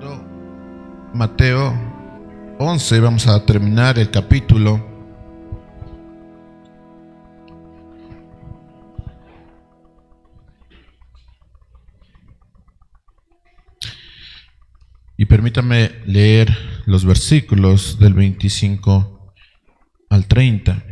estudiando Mateo 11, vamos a terminar el capítulo. Y permítame leer los versículos del 25 al 30.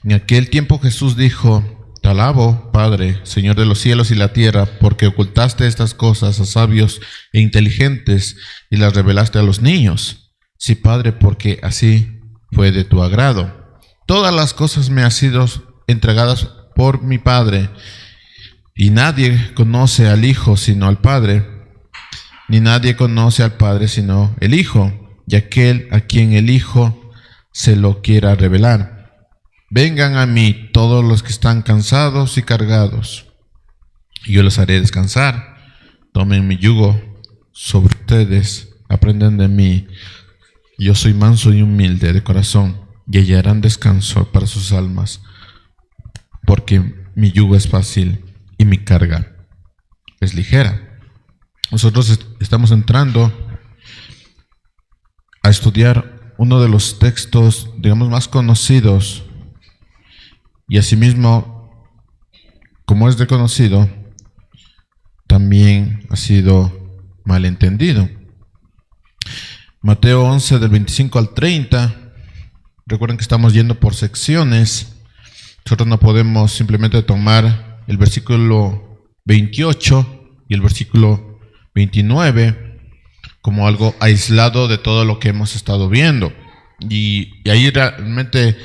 En aquel tiempo Jesús dijo: Te alabo, Padre, Señor de los cielos y la tierra, porque ocultaste estas cosas a sabios e inteligentes y las revelaste a los niños. Sí, Padre, porque así fue de tu agrado. Todas las cosas me han sido entregadas por mi Padre, y nadie conoce al Hijo sino al Padre, ni nadie conoce al Padre sino el Hijo, y aquel a quien el Hijo se lo quiera revelar. Vengan a mí todos los que están cansados y cargados, y yo los haré descansar. Tomen mi yugo sobre ustedes, aprendan de mí. Yo soy manso y humilde de corazón, y hallarán descanso para sus almas, porque mi yugo es fácil y mi carga es ligera. Nosotros estamos entrando a estudiar uno de los textos, digamos, más conocidos, y asimismo, como es reconocido, también ha sido malentendido. Mateo 11 del 25 al 30. Recuerden que estamos yendo por secciones. Nosotros no podemos simplemente tomar el versículo 28 y el versículo 29 como algo aislado de todo lo que hemos estado viendo. Y ahí realmente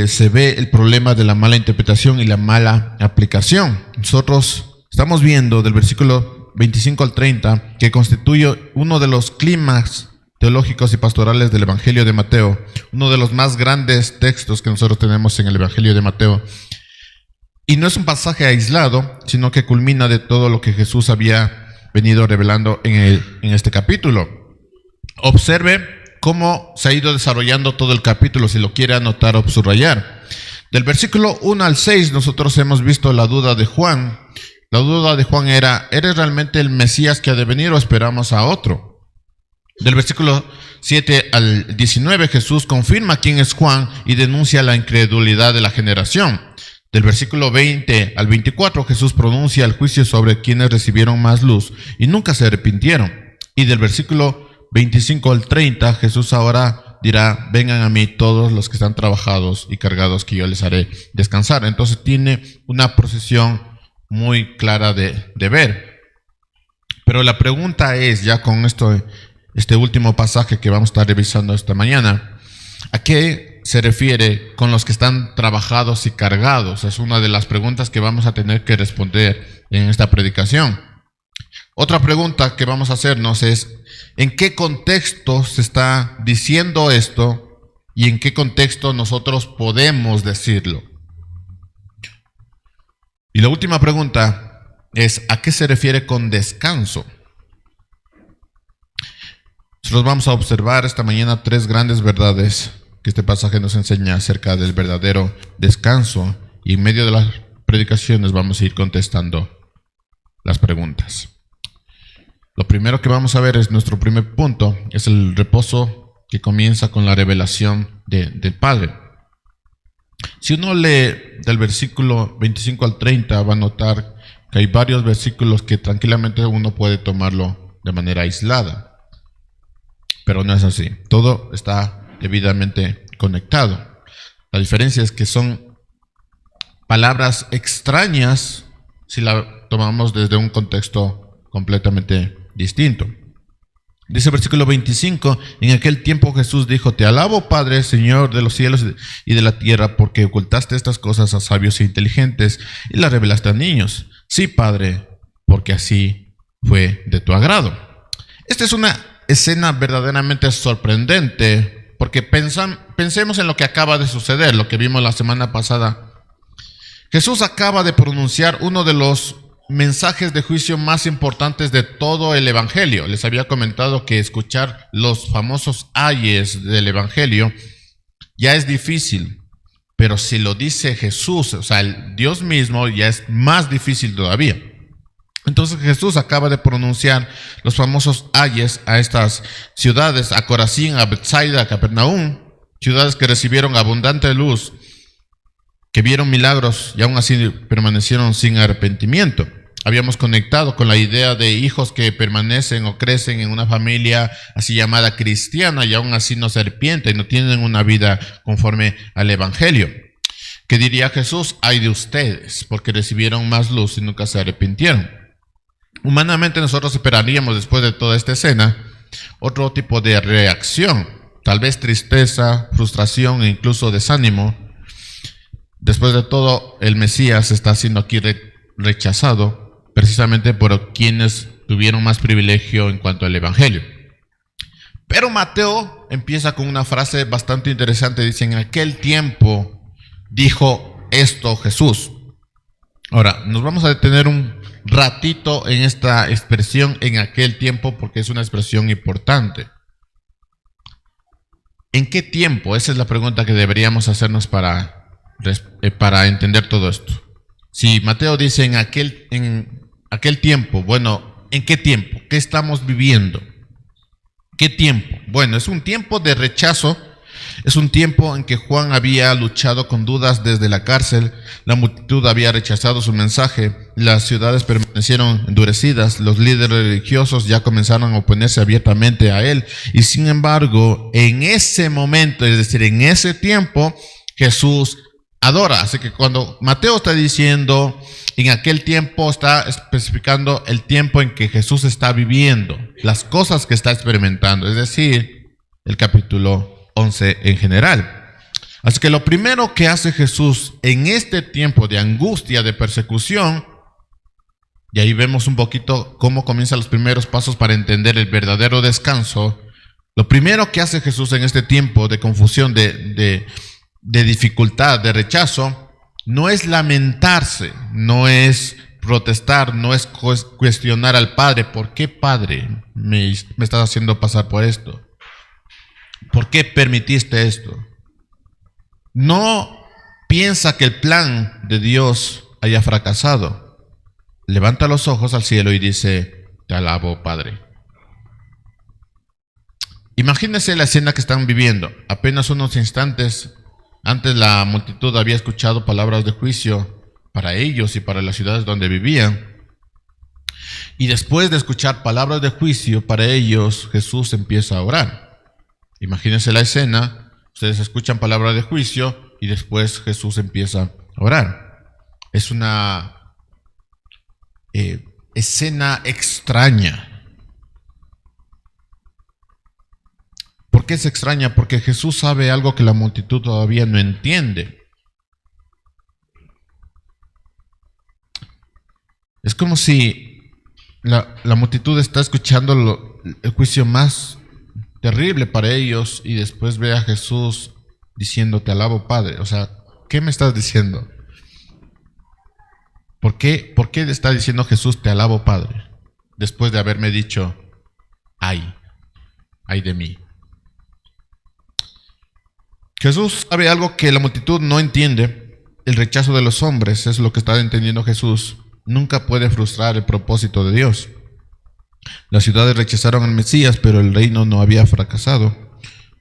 se ve el problema de la mala interpretación y la mala aplicación. Nosotros estamos viendo del versículo 25 al 30 que constituye uno de los clímax teológicos y pastorales del Evangelio de Mateo, uno de los más grandes textos que nosotros tenemos en el Evangelio de Mateo. Y no es un pasaje aislado, sino que culmina de todo lo que Jesús había venido revelando en este capítulo. Observe cómo se ha ido desarrollando todo el capítulo, si lo quiere anotar o subrayar. Del versículo 1 al 6 nosotros hemos visto la duda de Juan. La duda de Juan era: ¿eres realmente el Mesías que ha de venir o esperamos a otro? Del versículo 7 al 19 Jesús confirma quién es Juan y denuncia la incredulidad de la generación. Del versículo 20 al 24 Jesús pronuncia el juicio sobre quienes recibieron más luz y nunca se arrepintieron. Y del versículo 25 al 30 Jesús ahora dirá: vengan a mí todos los que están trabajados y cargados, que yo les haré descansar. Entonces tiene una procesión muy clara de ver. Pero la pregunta es, ya con este último pasaje que vamos a estar revisando esta mañana, ¿a qué se refiere con los que están trabajados y cargados? Es una de las preguntas que vamos a tener que responder en esta predicación. Otra pregunta que vamos a hacernos es: ¿en qué contexto se está diciendo esto y en qué contexto nosotros podemos decirlo? Y la última pregunta es: ¿a qué se refiere con descanso? Nosotros vamos a observar esta mañana tres grandes verdades que este pasaje nos enseña acerca del verdadero descanso, y en medio de las predicaciones vamos a ir contestando las preguntas. Lo primero que vamos a ver es nuestro primer punto, es el reposo que comienza con la revelación del Padre. Si uno lee del versículo 25 al 30, va a notar que hay varios versículos que tranquilamente uno puede tomarlo de manera aislada. Pero no es así. Todo está debidamente conectado. La diferencia es que son palabras extrañas si la tomamos desde un contexto completamente distinto. Dice el versículo 25: en aquel tiempo Jesús dijo: Te alabo, Padre, Señor de los cielos y de la tierra, porque ocultaste estas cosas a sabios e inteligentes y las revelaste a niños. Sí, Padre, porque así fue de tu agrado. Esta es una escena verdaderamente sorprendente, porque pensemos en lo que acaba de suceder, lo que vimos la semana pasada. Jesús acaba de pronunciar uno de los mensajes de juicio más importantes de todo el Evangelio. Les había comentado que escuchar los famosos ayes del Evangelio ya es difícil, pero si lo dice Jesús, o sea, el Dios mismo, ya es más difícil todavía. Entonces Jesús acaba de pronunciar los famosos ayes a estas ciudades, a Corazín, a Betsaida, a Capernaum, ciudades que recibieron abundante luz, que vieron milagros y aún así permanecieron sin arrepentimiento. Habíamos conectado con la idea de hijos que permanecen o crecen en una familia así llamada cristiana y aún así no se arrepienten, no tienen una vida conforme al Evangelio. ¿Qué diría Jesús? Ay de ustedes, porque recibieron más luz y nunca se arrepintieron. Humanamente nosotros esperaríamos, después de toda esta escena, otro tipo de reacción, tal vez tristeza, frustración e incluso desánimo. Después de todo, el Mesías está siendo aquí rechazado precisamente por quienes tuvieron más privilegio en cuanto al Evangelio. Pero Mateo empieza con una frase bastante interesante. Dice, en aquel tiempo dijo esto Jesús. Ahora, nos vamos a detener un ratito en esta expresión en aquel tiempo porque es una expresión importante. ¿En qué tiempo? Esa es la pregunta que deberíamos hacernos para entender todo esto. Si Mateo dice en aquel tiempo, bueno, ¿en qué tiempo? ¿Qué estamos viviendo? ¿Qué tiempo? Bueno, es un tiempo de rechazo. Es un tiempo en que Juan había luchado con dudas desde la cárcel, la multitud había rechazado su mensaje, las ciudades permanecieron endurecidas, los líderes religiosos ya comenzaron a oponerse abiertamente a él, y sin embargo, en ese momento, es decir, en ese tiempo, Jesús adora. Así que cuando Mateo está diciendo en aquel tiempo, está especificando el tiempo en que Jesús está viviendo, las cosas que está experimentando, es decir, el capítulo 11 en general. Así que lo primero que hace Jesús en este tiempo de angustia, de persecución, y ahí vemos un poquito cómo comienzan los primeros pasos para entender el verdadero descanso. Lo primero que hace Jesús en este tiempo de confusión, de dificultad, de rechazo, no es lamentarse, no es protestar, no es cuestionar al Padre. ¿Por qué, Padre, me estás haciendo pasar por esto? ¿Por qué permitiste esto? No piensa que el plan de Dios haya fracasado. Levanta los ojos al cielo y dice, te alabo, Padre. Imagínense la escena que están viviendo. Apenas unos instantes antes la multitud había escuchado palabras de juicio para ellos y para las ciudades donde vivían. Y después de escuchar palabras de juicio para ellos, Jesús empieza a orar. Imagínense la escena, ustedes escuchan palabras de juicio y después Jesús empieza a orar. Es una escena extraña. ¿Por qué es extraña? Porque Jesús sabe algo que la multitud todavía no entiende. Es como si la multitud está escuchando el juicio más terrible para ellos y después ve a Jesús diciendo, te alabo, Padre. O sea, ¿qué me estás diciendo? ¿Por qué está diciendo Jesús, te alabo, Padre? Después de haberme dicho, ay de mí. Jesús sabe algo que la multitud no entiende. El rechazo de los hombres es lo que está entendiendo Jesús. Nunca puede frustrar el propósito de Dios. Las ciudades rechazaron al Mesías, pero el reino no había fracasado.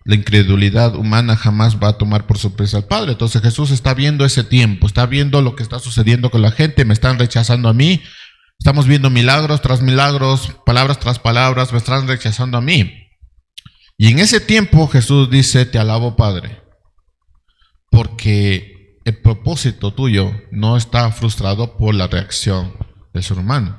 La incredulidad humana jamás va a tomar por sorpresa al Padre. Entonces Jesús está viendo ese tiempo, está viendo lo que está sucediendo con la gente. Me están rechazando a mí. Estamos viendo milagros tras milagros, palabras tras palabras, me están rechazando a mí. Y en ese tiempo Jesús dice, te alabo, Padre, porque el propósito tuyo no está frustrado por la reacción del ser humano.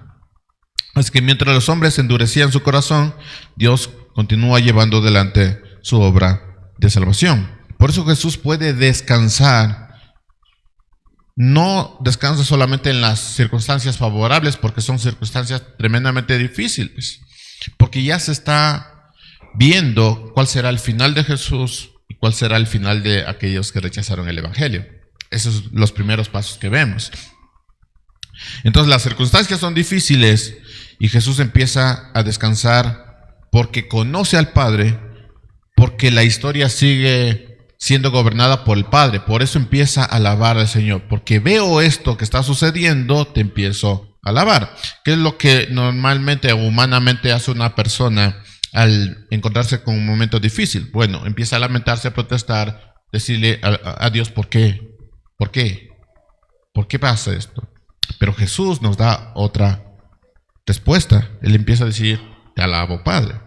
Así que mientras los hombres endurecían su corazón, Dios continúa llevando adelante su obra de salvación. Por eso Jesús puede descansar. No descansa solamente en las circunstancias favorables, porque son circunstancias tremendamente difíciles. Porque ya se está viendo cuál será el final de Jesús y cuál será el final de aquellos que rechazaron el Evangelio. Esos son los primeros pasos que vemos. Entonces las circunstancias son difíciles y Jesús empieza a descansar porque conoce al Padre, porque la historia sigue siendo gobernada por el Padre. Por eso empieza a alabar al Señor, porque veo esto que está sucediendo, te empiezo alabar. ¿Qué es lo que normalmente o humanamente hace una persona al encontrarse con un momento difícil? Bueno, empieza a lamentarse, a protestar, decirle a Dios ¿por qué? ¿Por qué? ¿Por qué pasa esto? Pero Jesús nos da otra respuesta. Él empieza a decir, te alabo, Padre.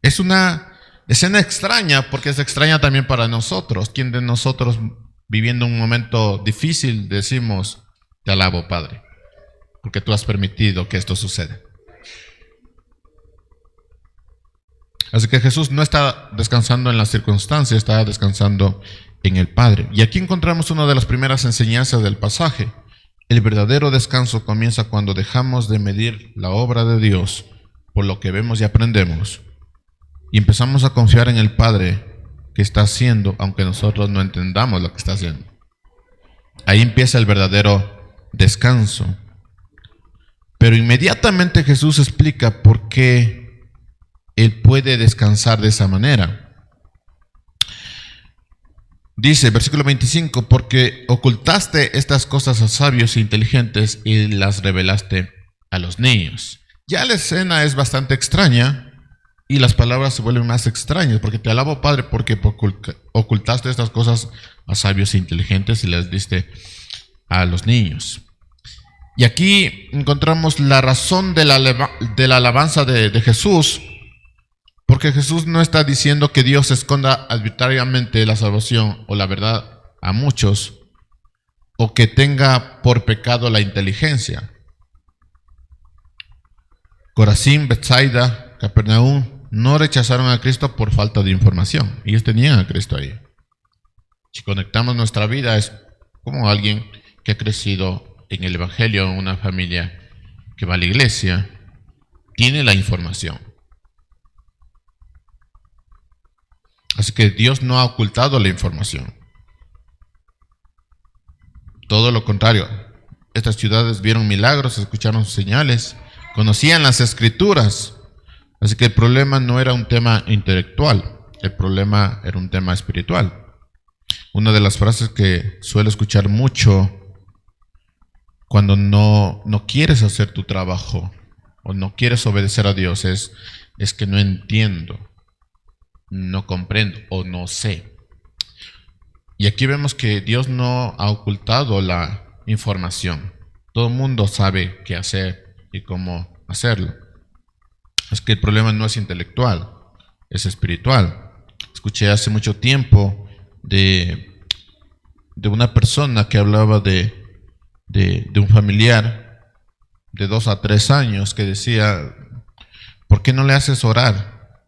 Es una escena extraña, porque es extraña también para nosotros. ¿Quién de nosotros viviendo un momento difícil decimos, te alabo, Padre, porque tú has permitido que esto suceda? Así que Jesús no está descansando en las circunstancias, está descansando en el Padre. Y aquí encontramos una de las primeras enseñanzas del pasaje. El verdadero descanso comienza cuando dejamos de medir la obra de Dios por lo que vemos y aprendemos, y empezamos a confiar en el Padre que está haciendo, aunque nosotros no entendamos lo que está haciendo. Ahí empieza el verdadero descanso. Pero inmediatamente Jesús explica por qué Él puede descansar de esa manera. Dice, versículo 25, porque ocultaste estas cosas a sabios e inteligentes y las revelaste a los niños. Ya la escena es bastante extraña y las palabras se vuelven más extrañas, porque te alabo, Padre, porque ocultaste estas cosas a sabios e inteligentes y las diste a los niños. Y aquí encontramos la razón de la alabanza de Jesús, porque Jesús no está diciendo que Dios esconda arbitrariamente la salvación o la verdad a muchos, o que tenga por pecado la inteligencia. Corazín, Betsaida, Capernaum no rechazaron a Cristo por falta de información. Ellos tenían a Cristo ahí. Si conectamos nuestra vida, es como alguien que ha crecido en el Evangelio, en una familia que va a la iglesia, tiene la información. Así que Dios no ha ocultado la información. Todo lo contrario. Estas ciudades vieron milagros, escucharon señales, conocían las Escrituras. Así que el problema no era un tema intelectual, el problema era un tema espiritual. Una de las frases que suelo escuchar mucho cuando no quieres hacer tu trabajo o no quieres obedecer a Dios es que no entiendo, no comprendo o no sé. Y aquí vemos que Dios no ha ocultado la información. Todo el mundo sabe qué hacer y cómo hacerlo. Es que el problema no es intelectual, es espiritual. Escuché hace mucho tiempo de una persona que hablaba de un familiar de 2 a 3 años que decía, ¿por qué no le haces orar?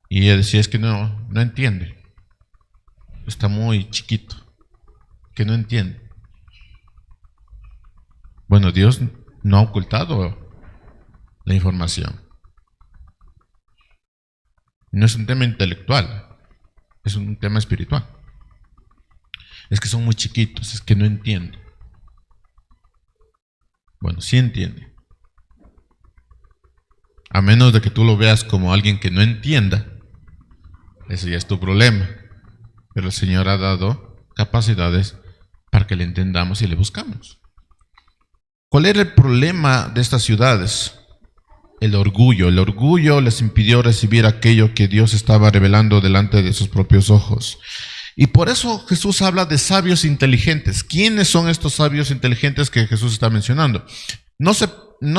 Y ella decía, es que no entiende. Está muy chiquito, que no entiende. Bueno, Dios no ha ocultado la información. No es un tema intelectual, es un tema espiritual. Es que son muy chiquitos, es que no entienden. Bueno, sí entiende. A menos de que tú lo veas como alguien que no entienda, ese ya es tu problema. Pero el Señor ha dado capacidades para que le entendamos y le buscamos. ¿Cuál era el problema de estas ciudades? El orgullo. El orgullo les impidió recibir aquello que Dios estaba revelando delante de sus propios ojos. Y por eso Jesús habla de sabios inteligentes. ¿Quiénes son estos sabios inteligentes que Jesús está mencionando? No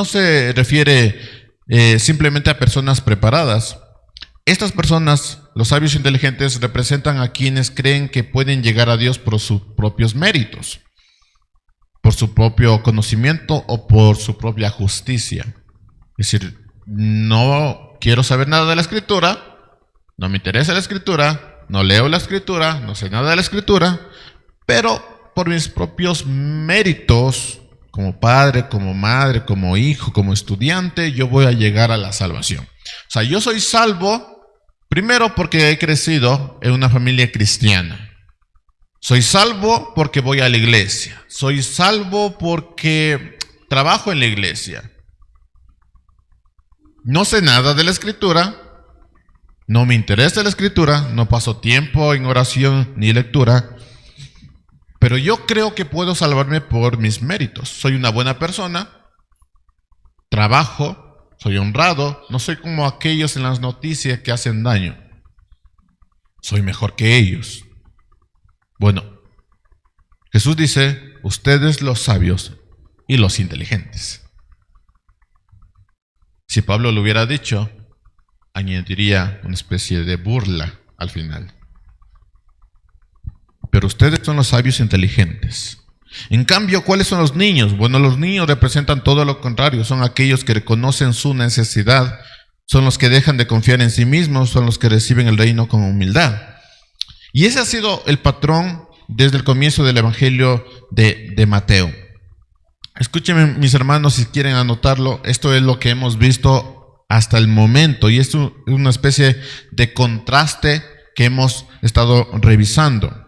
se refiere simplemente a personas preparadas. Estas personas, los sabios inteligentes, representan a quienes creen que pueden llegar a Dios por sus propios méritos, por su propio conocimiento o por su propia justicia. Es decir, no quiero saber nada de la Escritura, no me interesa la Escritura, no leo la Escritura, no sé nada de la Escritura, pero por mis propios méritos, como padre, como madre, como hijo, como estudiante, yo voy a llegar a la salvación. O sea, yo soy salvo, primero porque he crecido en una familia cristiana. Soy salvo porque voy a la iglesia. Soy salvo porque trabajo en la iglesia. No sé nada de la Escritura, no me interesa la Escritura, no paso tiempo en oración ni lectura, Pero yo creo que puedo salvarme por mis méritos. Soy una buena persona, trabajo, soy honrado, no soy como aquellos en las noticias que hacen daño. Soy mejor que ellos. Bueno, Jesús dice, ustedes los sabios y los inteligentes. Si Pablo lo hubiera dicho, añadiría una especie de burla al final. Pero ustedes son los sabios e inteligentes. En cambio, ¿cuáles son los niños? Bueno, los niños representan todo lo contrario. Son aquellos que reconocen su necesidad. Son los que dejan de confiar en sí mismos. Son los que reciben el reino con humildad. Y ese ha sido el patrón desde el comienzo del Evangelio de Mateo. Escúchenme, mis hermanos, si quieren anotarlo. Esto es lo que hemos visto hasta el momento. Y esto es una especie de contraste que hemos estado revisando.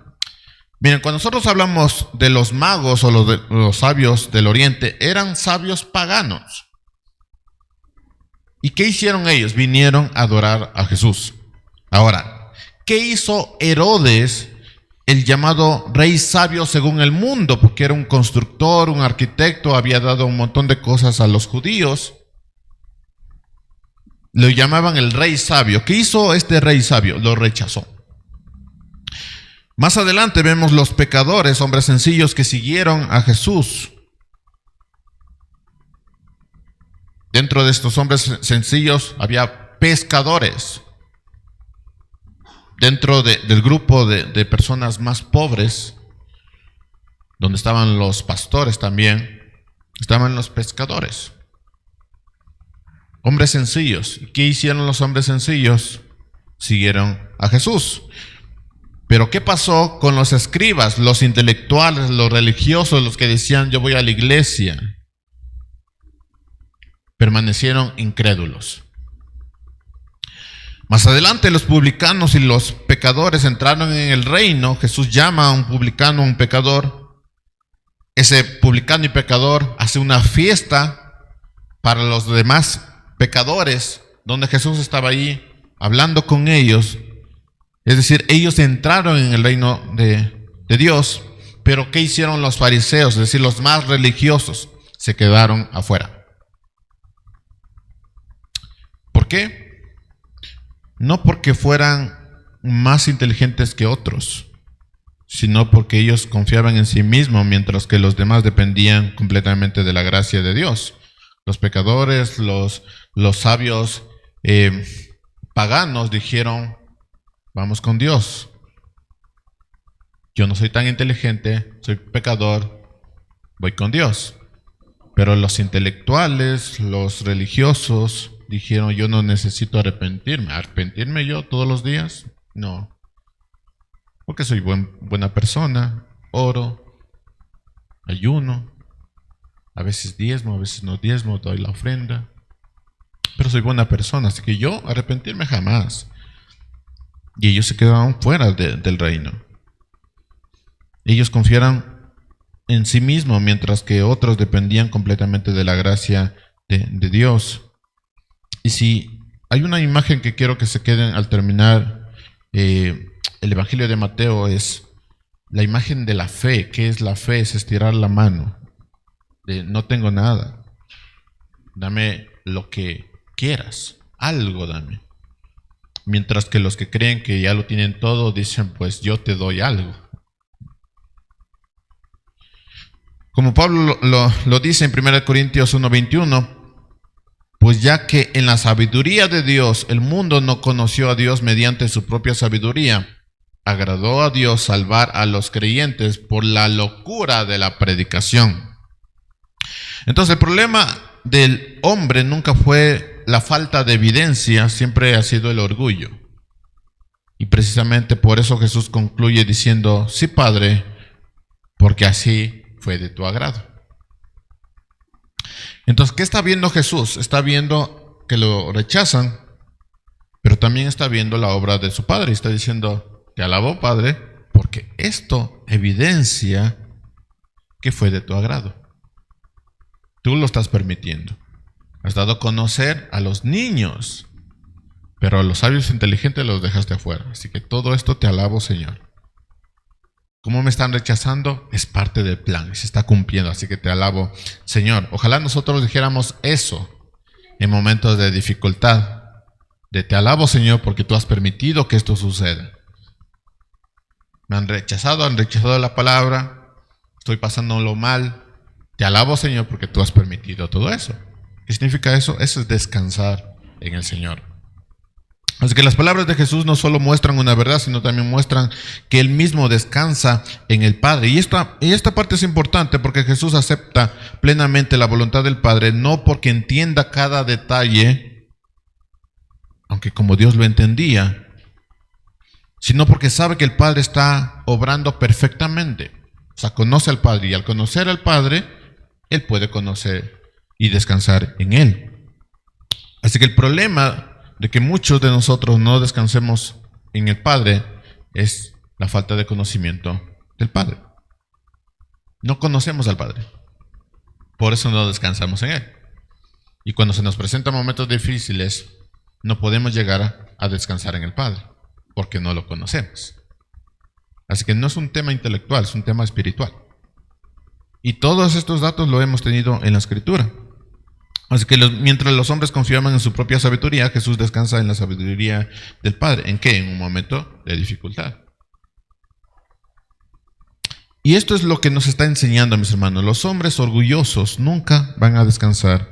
Miren, cuando nosotros hablamos de los magos o los sabios del Oriente, eran sabios paganos. ¿Y qué hicieron ellos? Vinieron a adorar a Jesús. Ahora, ¿qué hizo Herodes, el llamado rey sabio según el mundo? Porque era un constructor, un arquitecto, había dado un montón de cosas a los judíos. Lo llamaban el rey sabio. ¿Qué hizo este rey sabio? Lo rechazó. Más adelante vemos los pecadores, hombres sencillos que siguieron a Jesús. Dentro de estos hombres sencillos había pescadores. Dentro del grupo de personas más pobres, donde estaban los pastores también, estaban los pescadores. Hombres sencillos. ¿Qué hicieron los hombres sencillos? Siguieron a Jesús. Pero ¿qué pasó con los escribas, los intelectuales, los religiosos, los que decían yo voy a la iglesia? Permanecieron incrédulos. Más adelante los publicanos y los pecadores entraron en el reino. Jesús llama a un publicano, a un pecador. Ese publicano y pecador hace una fiesta para los demás pecadores, donde Jesús estaba ahí hablando con ellos. Es decir, ellos entraron en el reino de Dios, pero ¿qué hicieron los fariseos? Es decir, los más religiosos se quedaron afuera. ¿Por qué? No porque fueran más inteligentes que otros, sino porque ellos confiaban en sí mismos, mientras que los demás dependían completamente de la gracia de Dios. Los pecadores, los sabios paganos dijeron, vamos con Dios. Yo no soy tan inteligente, soy pecador, voy con Dios. Pero los intelectuales, los religiosos, dijeron, yo no necesito arrepentirme. ¿Arrepentirme yo todos los días? No. Porque soy buena persona, oro, ayuno, a veces diezmo, a veces no diezmo, doy la ofrenda. Pero soy buena persona, así que yo arrepentirme jamás. Y ellos se quedaron fuera del reino. Ellos confiaron en sí mismos, mientras que otros dependían completamente de la gracia de Dios. Y si hay una imagen que quiero que se queden al terminar el Evangelio de Mateo, es la imagen de la fe. ¿Qué es la fe? Es estirar la mano. No tengo nada. Dame lo que quieras. Algo dame. Mientras que los que creen que ya lo tienen todo dicen, pues yo te doy algo. Como Pablo lo dice en 1 Corintios 1:21, pues ya que en la sabiduría de Dios el mundo no conoció a Dios mediante su propia sabiduría, agradó a Dios salvar a los creyentes por la locura de la predicación. Entonces el problema del hombre nunca fue la falta de evidencia, siempre ha sido el orgullo. Y precisamente por eso Jesús concluye diciendo, sí, Padre, porque así fue de tu agrado. Entonces, ¿qué está viendo Jesús? Está viendo que lo rechazan, pero también está viendo la obra de su Padre. Y está diciendo, te alabo, Padre, porque esto evidencia que fue de tu agrado. Tú lo estás permitiendo. Has dado a conocer a los niños, pero a los sabios inteligentes los dejaste afuera. Así que todo esto te alabo, Señor. ¿Cómo me están rechazando? Es parte del plan y se está cumpliendo. Así que te alabo, Señor. Ojalá nosotros dijéramos eso en momentos de dificultad. De te alabo, Señor, porque tú has permitido que esto suceda. Me han rechazado la palabra. Estoy pasándolo mal. Te alabo, Señor, porque tú has permitido todo eso. ¿Qué significa eso? Eso es descansar en el Señor. Así que las palabras de Jesús no solo muestran una verdad, sino también muestran que Él mismo descansa en el Padre. Y esta parte es importante porque Jesús acepta plenamente la voluntad del Padre, no porque entienda cada detalle, aunque como Dios lo entendía, sino porque sabe que el Padre está obrando perfectamente. O sea, conoce al Padre, y al conocer al Padre, Él puede conocer y descansar en Él. Así que el problema de que muchos de nosotros no descansemos en el Padre es la falta de conocimiento del Padre. No conocemos al Padre, por eso no descansamos en Él. Y cuando se nos presentan momentos difíciles, no podemos llegar a descansar en el Padre, porque no lo conocemos. Así que no es un tema intelectual, es un tema espiritual. Y todos estos datos lo hemos tenido en la Escritura. Así que mientras los hombres confiaban en su propia sabiduría, Jesús descansa en la sabiduría del Padre. ¿En qué? En un momento de dificultad. Y esto es lo que nos está enseñando, mis hermanos. Los hombres orgullosos nunca van a descansar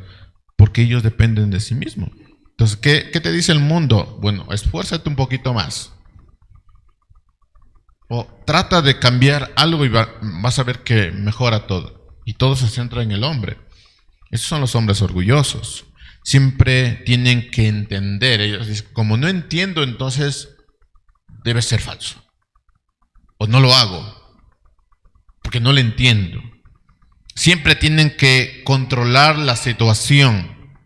porque ellos dependen de sí mismos. Entonces, ¿qué te dice el mundo? Bueno, esfuérzate un poquito más. O trata de cambiar algo y vas a ver que mejora todo. Y todo se centra en el hombre. Esos son los hombres orgullosos. Siempre tienen que entender. Ellos dicen, como no entiendo, entonces debe ser falso. O no lo hago, porque no lo entiendo. Siempre tienen que controlar la situación.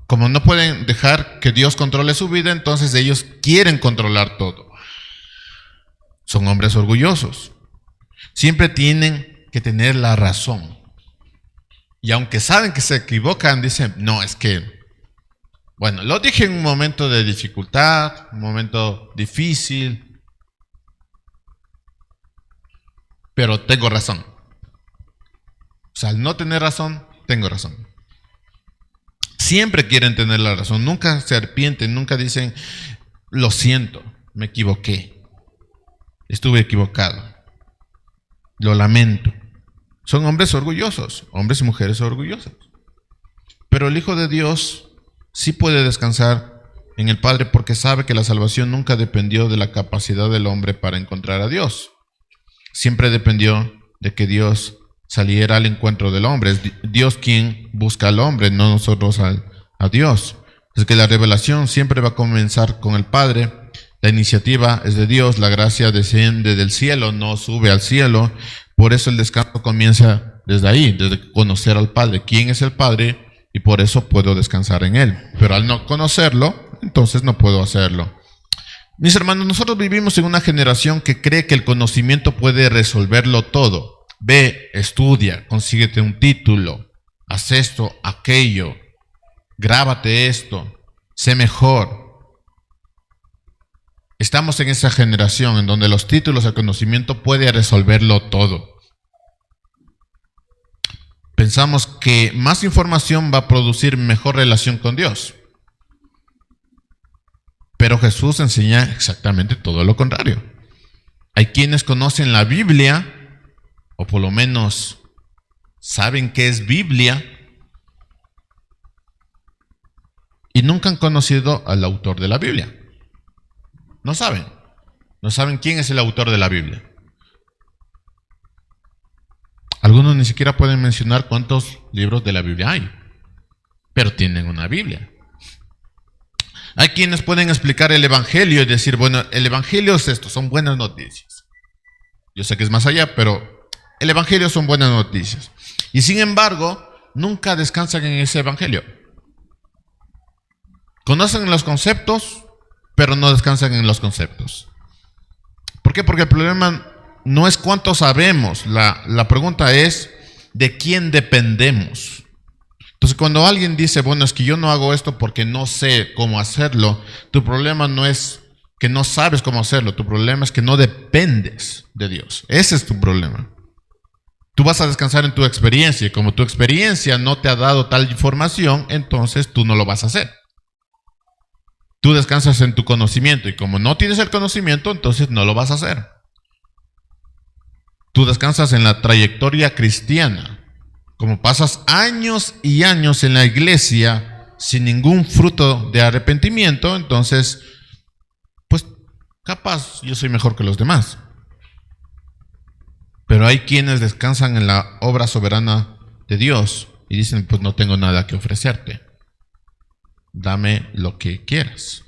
Como no pueden dejar que Dios controle su vida, entonces ellos quieren controlar todo. Son hombres orgullosos. Siempre tienen que tener la razón. Y aunque saben que se equivocan, dicen, no, es que, bueno, lo dije en un momento de dificultad, un momento difícil, pero tengo razón. O sea, al no tener razón, tengo razón. Siempre quieren tener la razón, nunca se arrepienten, nunca dicen, lo siento, me equivoqué, estuve equivocado, lo lamento. Son hombres orgullosos, hombres y mujeres orgullosos. Pero el Hijo de Dios sí puede descansar en el Padre porque sabe que la salvación nunca dependió de la capacidad del hombre para encontrar a Dios. Siempre dependió de que Dios saliera al encuentro del hombre. Es Dios quien busca al hombre, no nosotros a Dios. Es que la revelación siempre va a comenzar con el Padre. La iniciativa es de Dios, la gracia desciende del cielo, no sube al cielo. Por eso el descanso comienza desde ahí, desde conocer al Padre. ¿Quién es el Padre? Y por eso puedo descansar en Él. Pero al no conocerlo, entonces no puedo hacerlo. Mis hermanos, nosotros vivimos en una generación que cree que el conocimiento puede resolverlo todo. Ve, estudia, consíguete un título, haz esto, aquello, grábate esto, sé mejor. Estamos en esa generación en donde los títulos de conocimiento puede resolverlo todo. Pensamos que más información va a producir mejor relación con Dios. Pero Jesús enseña exactamente todo lo contrario. Hay quienes conocen la Biblia, o por lo menos saben qué es Biblia, y nunca han conocido al autor de la Biblia. No saben quién es el autor de la Biblia. Algunos ni siquiera pueden mencionar cuántos libros de la Biblia hay, pero tienen una Biblia. Hay quienes pueden explicar el Evangelio y decir, bueno, el Evangelio es esto, son buenas noticias. Yo sé que es más allá, pero el Evangelio son buenas noticias. Y sin embargo, nunca descansan en ese Evangelio. Conocen los conceptos, pero no descansan en los conceptos. ¿Por qué? Porque el problema no es cuánto sabemos, la pregunta es de quién dependemos. Entonces, cuando alguien dice, bueno, es que yo no hago esto porque no sé cómo hacerlo, tu problema no es que no sabes cómo hacerlo. Tu problema es que no dependes de Dios. Ese es tu problema. Tú vas a descansar en tu experiencia y como tu experiencia no te ha dado tal información, entonces tú no lo vas a hacer. Tú descansas en tu conocimiento y como no tienes el conocimiento, entonces no lo vas a hacer. Tú descansas en la trayectoria cristiana. Como pasas años y años en la iglesia sin ningún fruto de arrepentimiento, entonces, pues capaz yo soy mejor que los demás. Pero hay quienes descansan en la obra soberana de Dios y dicen, pues no tengo nada que ofrecerte. Dame lo que quieras.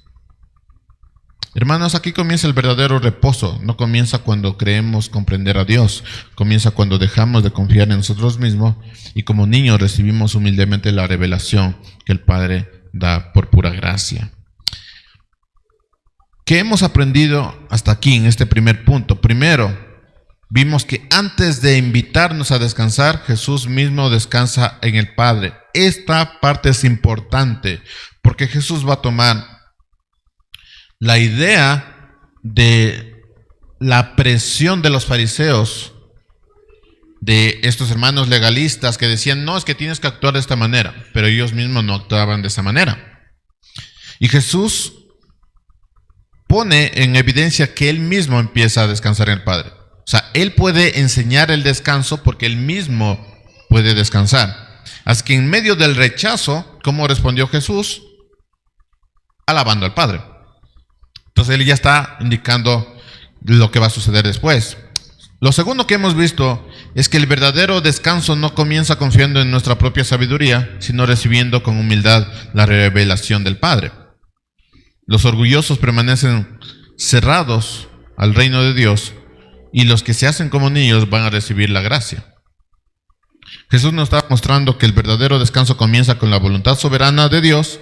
Hermanos, aquí comienza el verdadero reposo. No comienza cuando creemos comprender a Dios. Comienza cuando dejamos de confiar en nosotros mismos y como niños recibimos humildemente la revelación que el Padre da por pura gracia. ¿Qué hemos aprendido hasta aquí en este primer punto? Primero, vimos que antes de invitarnos a descansar, Jesús mismo descansa en el Padre. Esta parte es importante porque Jesús va a tomar la idea de la presión de los fariseos, de estos hermanos legalistas que decían, no, es que tienes que actuar de esta manera, pero ellos mismos no actuaban de esa manera. Y Jesús pone en evidencia que Él mismo empieza a descansar en el Padre. O sea, Él puede enseñar el descanso porque Él mismo puede descansar. Así que en medio del rechazo, ¿cómo respondió Jesús? Alabando al Padre. Entonces Él ya está indicando lo que va a suceder después. Lo segundo que hemos visto es que el verdadero descanso no comienza confiando en nuestra propia sabiduría, sino recibiendo con humildad la revelación del Padre. Los orgullosos permanecen cerrados al reino de Dios y los que se hacen como niños van a recibir la gracia. Jesús nos está mostrando que el verdadero descanso comienza con la voluntad soberana de Dios,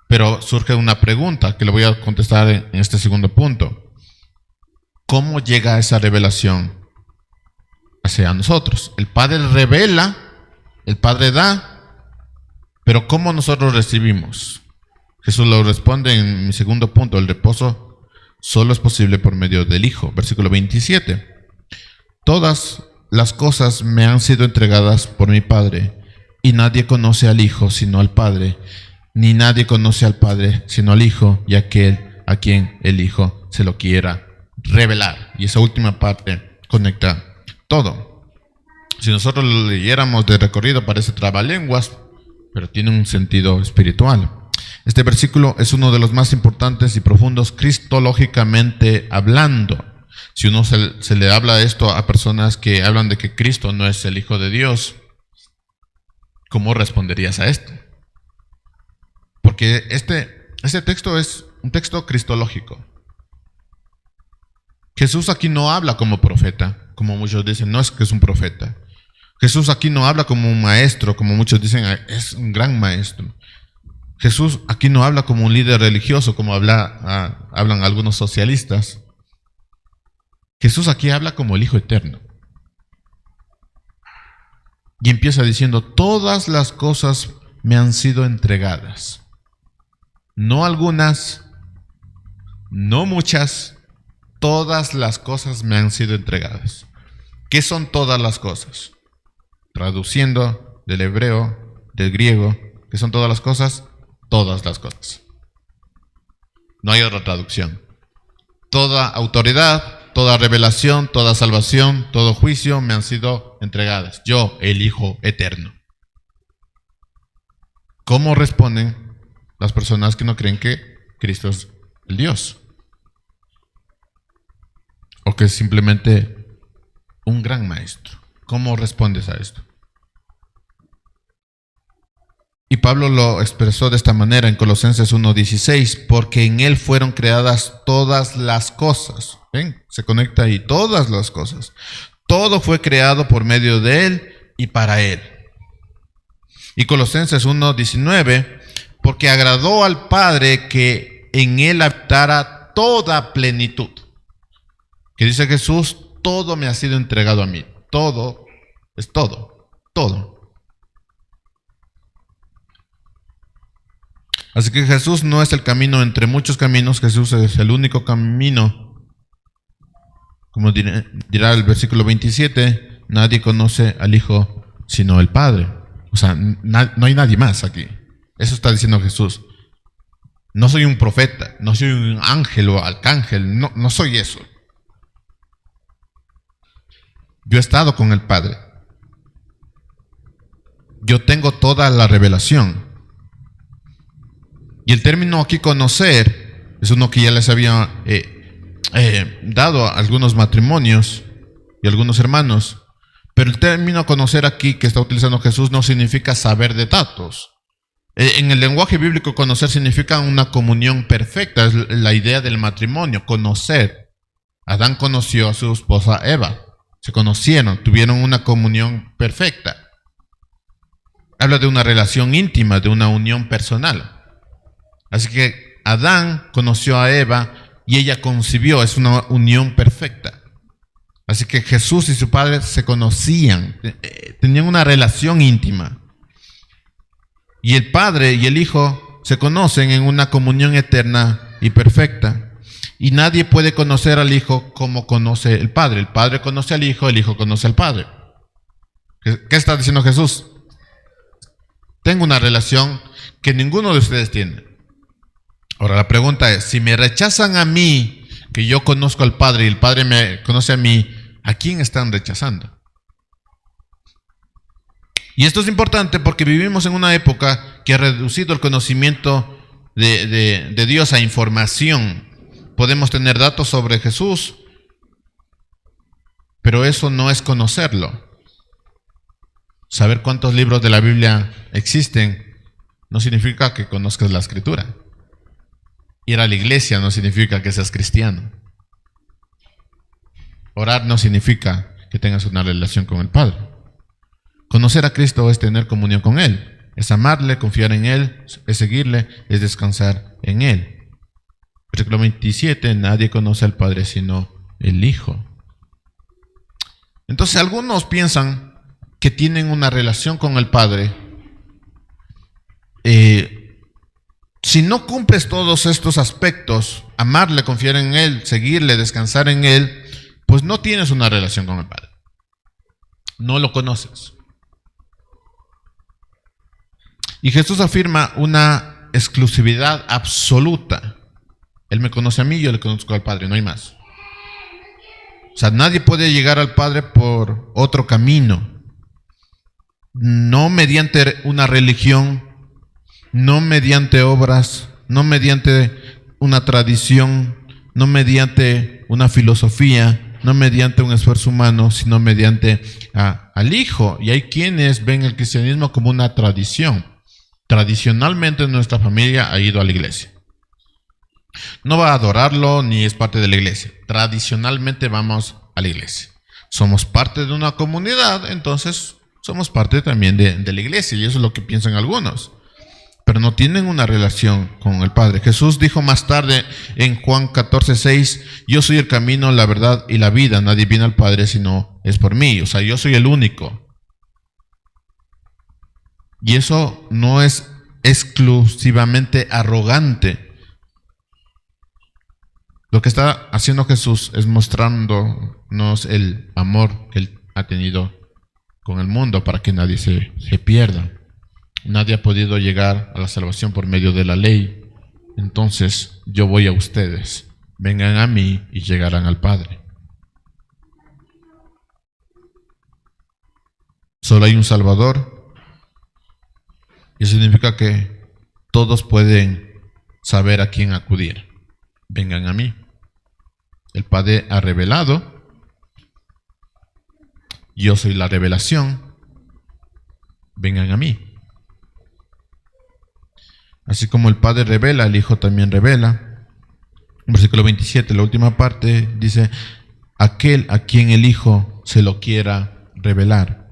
pero surge una pregunta que le voy a contestar en este segundo punto. ¿Cómo llega esa revelación hacia nosotros? El Padre revela, el Padre da, pero ¿cómo nosotros recibimos? Jesús lo responde en mi segundo punto. El reposo solo es posible por medio del Hijo. Versículo 27. Todas las cosas me han sido entregadas por mi Padre, y nadie conoce al Hijo sino al Padre, ni nadie conoce al Padre sino al Hijo y aquel a quien el Hijo se lo quiera revelar. Y esa última parte conecta todo. Si nosotros lo leyéramos de recorrido parece trabalenguas, pero tiene un sentido espiritual. Este versículo es uno de los más importantes y profundos cristológicamente hablando. Si uno se le habla esto a personas que hablan de que Cristo no es el Hijo de Dios, ¿cómo responderías a esto? Porque este texto es un texto cristológico. Jesús aquí no habla como profeta, como muchos dicen, no es que es un profeta. Jesús aquí no habla como un maestro, como muchos dicen, es un gran maestro. Jesús aquí no habla como un líder religioso, como hablan algunos socialistas. Jesús aquí habla como el Hijo Eterno. Y empieza diciendo, todas las cosas me han sido entregadas. No algunas, no muchas, todas las cosas me han sido entregadas. ¿Qué son todas las cosas? Traduciendo del hebreo, del griego, ¿qué son todas las cosas? Todas las cosas. No hay otra traducción. Toda autoridad, toda revelación, toda salvación, todo juicio me han sido entregadas. Yo, el Hijo Eterno. ¿Cómo responden las personas que no creen que Cristo es el Dios? ¿O que es simplemente un gran maestro? ¿Cómo respondes a esto? Y Pablo lo expresó de esta manera en Colosenses 1:16, porque en Él fueron creadas todas las cosas. ¿Ven? Se conecta ahí, todas las cosas. Todo fue creado por medio de Él y para Él. Y Colosenses 1:19, porque agradó al Padre que en Él habitara toda plenitud. Que dice Jesús, todo me ha sido entregado a mí. Todo es todo, todo. Así que Jesús no es el camino entre muchos caminos, Jesús es el único camino. Como dirá el versículo 27, nadie conoce al Hijo sino el Padre. O sea, no hay nadie más aquí. Eso está diciendo Jesús. No soy un profeta, no soy un ángel o arcángel, no soy eso. Yo he estado con el Padre. Yo tengo toda la revelación. Y el término aquí conocer es uno que ya les había dado a algunos matrimonios y algunos hermanos. Pero el término conocer aquí que está utilizando Jesús no significa saber de datos. En el lenguaje bíblico, conocer significa una comunión perfecta. Es la idea del matrimonio, conocer. Adán conoció a su esposa Eva. Se conocieron, tuvieron una comunión perfecta. Habla de una relación íntima, de una unión personal. Así que Adán conoció a Eva y ella concibió. Es una unión perfecta. Así que Jesús y su Padre se conocían, tenían una relación íntima. Y el Padre y el Hijo se conocen en una comunión eterna y perfecta. Y nadie puede conocer al Hijo como conoce el Padre. El Padre conoce al Hijo, el Hijo conoce al Padre. ¿Qué está diciendo Jesús? Tengo una relación que ninguno de ustedes tiene. Ahora la pregunta es, si me rechazan a mí, que yo conozco al Padre y el Padre me conoce a mí, ¿a quién están rechazando? Y esto es importante porque vivimos en una época que ha reducido el conocimiento de Dios a información. Podemos tener datos sobre Jesús, pero eso no es conocerlo. Saber cuántos libros de la Biblia existen no significa que conozcas la Escritura. Ir a la iglesia no significa que seas cristiano. Orar no significa que tengas una relación con el Padre. Conocer a Cristo es tener comunión con Él, es amarle, confiar en Él, es seguirle, es descansar en Él. Versículo 27, nadie conoce al Padre sino el Hijo. Entonces algunos piensan que tienen una relación con el Padre. Si no cumples todos estos aspectos, amarle, confiar en Él, seguirle, descansar en Él, pues no tienes una relación con el Padre. No lo conoces. Y Jesús afirma una exclusividad absoluta. Él me conoce a mí, yo le conozco al Padre, no hay más. O sea, nadie puede llegar al Padre por otro camino. No mediante una religión, no mediante obras, no mediante una tradición, no mediante una filosofía, no mediante un esfuerzo humano, sino mediante al Hijo. Y hay quienes ven el cristianismo como una tradición. Tradicionalmente nuestra familia ha ido a la iglesia. No va a adorarlo ni es parte de la iglesia. Tradicionalmente vamos a la iglesia. Somos parte de una comunidad, entonces somos parte también de la iglesia. Y eso es lo que piensan algunos. Pero no tienen una relación con el Padre. Jesús dijo más tarde en Juan 14:6, yo soy el camino, la verdad y la vida. Nadie viene al Padre si no es por mí. O sea, yo soy el único. Y eso no es exclusivamente arrogante. Lo que está haciendo Jesús es mostrándonos el amor que Él ha tenido con el mundo para que nadie se pierda. Nadie ha podido llegar a la salvación por medio de la ley. Entonces yo voy a ustedes. Vengan a mí y llegarán al Padre. Solo hay un Salvador. Y eso significa que todos pueden saber a quién acudir. Vengan a mí. El Padre ha revelado. Yo soy la revelación. Vengan a mí. Así como el Padre revela, el Hijo también revela. En versículo 27, la última parte, dice, aquel a quien el Hijo se lo quiera revelar.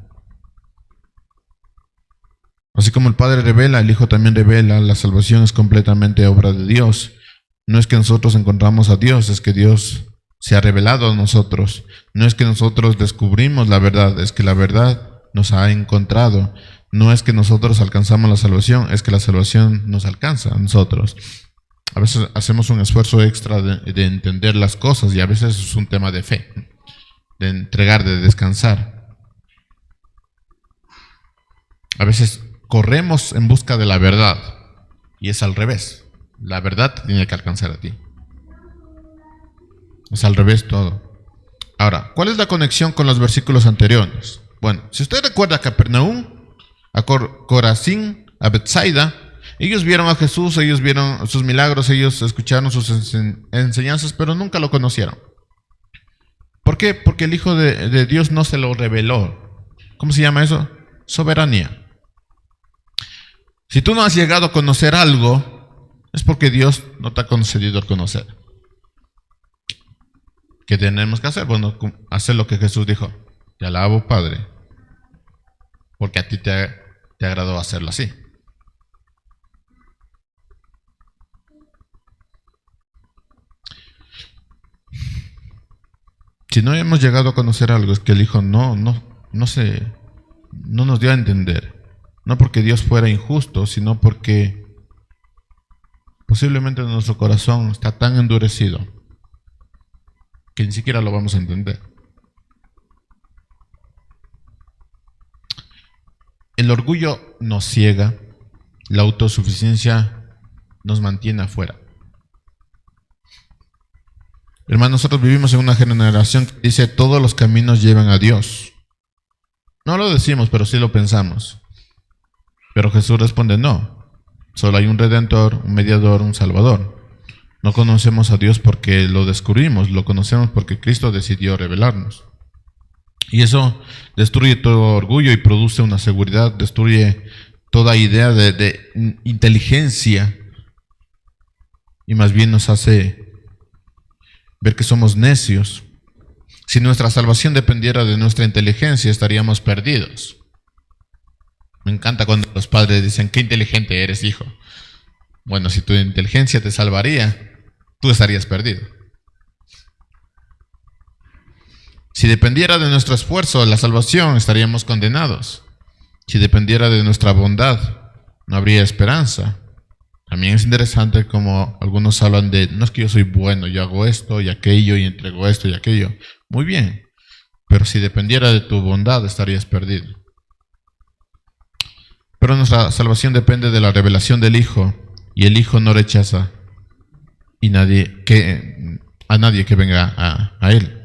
Así como el Padre revela, el Hijo también revela. La salvación es completamente obra de Dios. No es que nosotros encontramos a Dios, es que Dios se ha revelado a nosotros. No es que nosotros descubrimos la verdad, es que la verdad nos ha encontrado. No es que nosotros alcanzamos la salvación, es que la salvación nos alcanza a nosotros. A veces hacemos un esfuerzo extra de entender las cosas y a veces es un tema de fe, de entregar, de descansar. A veces corremos en busca de la verdad y es al revés. La verdad te tiene que alcanzar a ti. Es al revés todo. Ahora, ¿cuál es la conexión con los versículos anteriores? Bueno, si usted recuerda a Capernaum, a Corazín, a Betsaida, ellos vieron a Jesús, ellos vieron sus milagros, ellos escucharon sus enseñanzas, pero nunca lo conocieron. ¿Por qué? Porque el Hijo de Dios no se lo reveló. ¿Cómo se llama eso? Soberanía. Si tú no has llegado a conocer algo, es porque Dios no te ha concedido el conocer. ¿Qué tenemos que hacer? Bueno, hacer lo que Jesús dijo. Te alabo, Padre, porque a ti te agradó hacerlo así. Si no hemos llegado a conocer algo, es que el Hijo no nos dio a entender. No porque Dios fuera injusto, sino porque posiblemente nuestro corazón está tan endurecido que ni siquiera lo vamos a entender. El orgullo nos ciega, la autosuficiencia nos mantiene afuera. Hermanos, nosotros vivimos en una generación que dice todos los caminos llevan a Dios. No lo decimos, pero sí lo pensamos. Pero Jesús responde no. Solo hay un Redentor, un Mediador, un Salvador. No conocemos a Dios porque lo descubrimos, lo conocemos porque Cristo decidió revelarnos. Y eso destruye todo orgullo y produce una seguridad, destruye toda idea de inteligencia y más bien nos hace ver que somos necios. Si nuestra salvación dependiera de nuestra inteligencia, estaríamos perdidos. Me encanta cuando los padres dicen, qué inteligente eres, hijo. Bueno, si tu inteligencia te salvaría, tú estarías perdido. Si dependiera de nuestro esfuerzo, la salvación, estaríamos condenados. Si dependiera de nuestra bondad, no habría esperanza. También es interesante como algunos hablan de, no es que yo soy bueno, yo hago esto y aquello y entrego esto y aquello. Muy bien, pero si dependiera de tu bondad, estarías perdido. Pero nuestra salvación depende de la revelación del Hijo, y el Hijo no rechaza a nadie que venga a Él.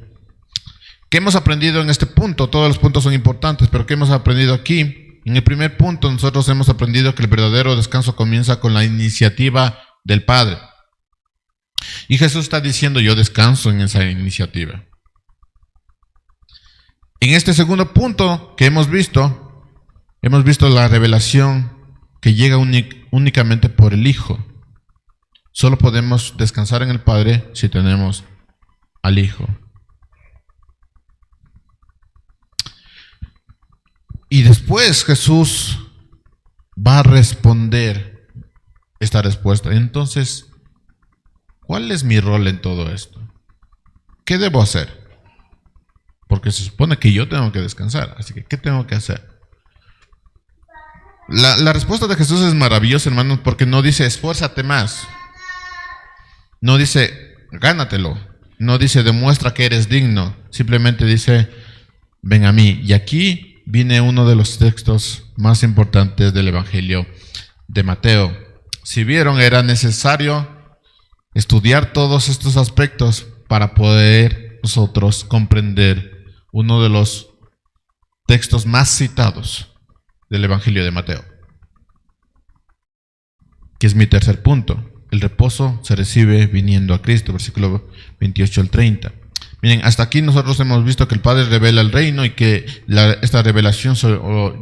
¿Qué hemos aprendido en este punto? Todos los puntos son importantes, pero ¿qué hemos aprendido aquí? En el primer punto nosotros hemos aprendido que el verdadero descanso comienza con la iniciativa del Padre. Y Jesús está diciendo, yo descanso en esa iniciativa. En este segundo punto que hemos visto la revelación que llega únicamente por el Hijo. Solo podemos descansar en el Padre si tenemos al Hijo. Y después Jesús va a responder esta respuesta. Entonces, ¿cuál es mi rol en todo esto? ¿Qué debo hacer? Porque se supone que yo tengo que descansar. Así que, ¿qué tengo que hacer? La respuesta de Jesús es maravillosa, hermanos, porque no dice esfuérzate más. No dice gánatelo. No dice demuestra que eres digno. Simplemente dice ven a mí. Y aquí viene uno de los textos más importantes del Evangelio de Mateo. Si vieron, era necesario estudiar todos estos aspectos para poder nosotros comprender uno de los textos más citados del Evangelio de Mateo, que es mi tercer punto. El reposo se recibe viniendo a Cristo, versículo 28 al 30. Miren, hasta aquí nosotros hemos visto que el Padre revela el reino y que esta revelación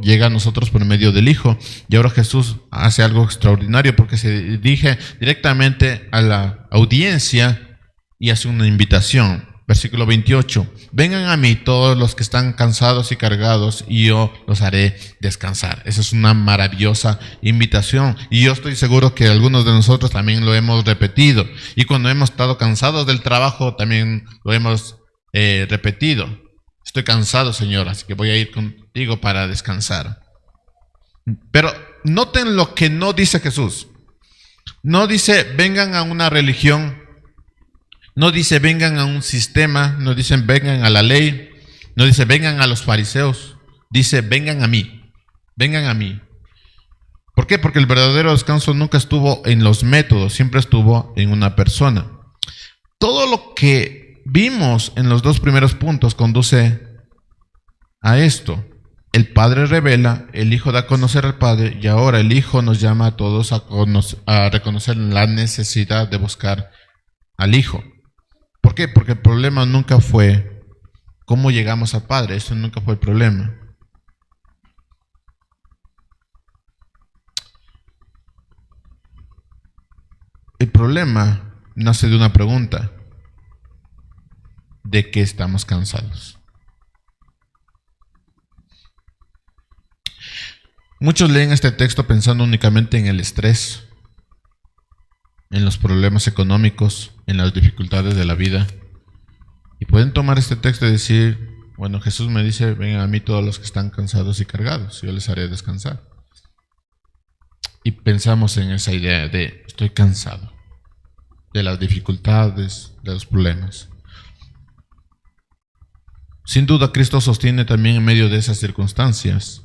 llega a nosotros por medio del Hijo. Y ahora Jesús hace algo extraordinario porque se dirige directamente a la audiencia y hace una invitación. Versículo 28. Vengan a mí todos los que están cansados y cargados y yo los haré descansar. Esa es una maravillosa invitación y yo estoy seguro que algunos de nosotros también lo hemos repetido. Y cuando hemos estado cansados del trabajo también lo hemos repetido. Estoy cansado, Señor, así que voy a ir contigo para descansar. Pero noten lo que no dice Jesús. No dice vengan a una religión, no dice vengan a un sistema, no dicen vengan a la ley, no dice vengan a los fariseos, dice vengan a mí, vengan a mí. ¿Por qué? Porque el verdadero descanso nunca estuvo en los métodos, siempre estuvo en una persona. Todo lo que vimos en los dos primeros puntos conduce a esto. El Padre revela, el Hijo da a conocer al Padre y ahora el Hijo nos llama a todos a reconocer la necesidad de buscar al Hijo. ¿Por qué? Porque el problema nunca fue cómo llegamos al Padre, eso nunca fue el problema. El problema nace de una pregunta: ¿de qué estamos cansados? Muchos leen este texto pensando únicamente en el estrés, en los problemas económicos, en las dificultades de la vida. Y pueden tomar este texto y decir, bueno, Jesús me dice, vengan a mí todos los que están cansados y cargados, yo les haré descansar. Y pensamos en esa idea de, estoy cansado de las dificultades, de los problemas. Sin duda, Cristo sostiene también en medio de esas circunstancias,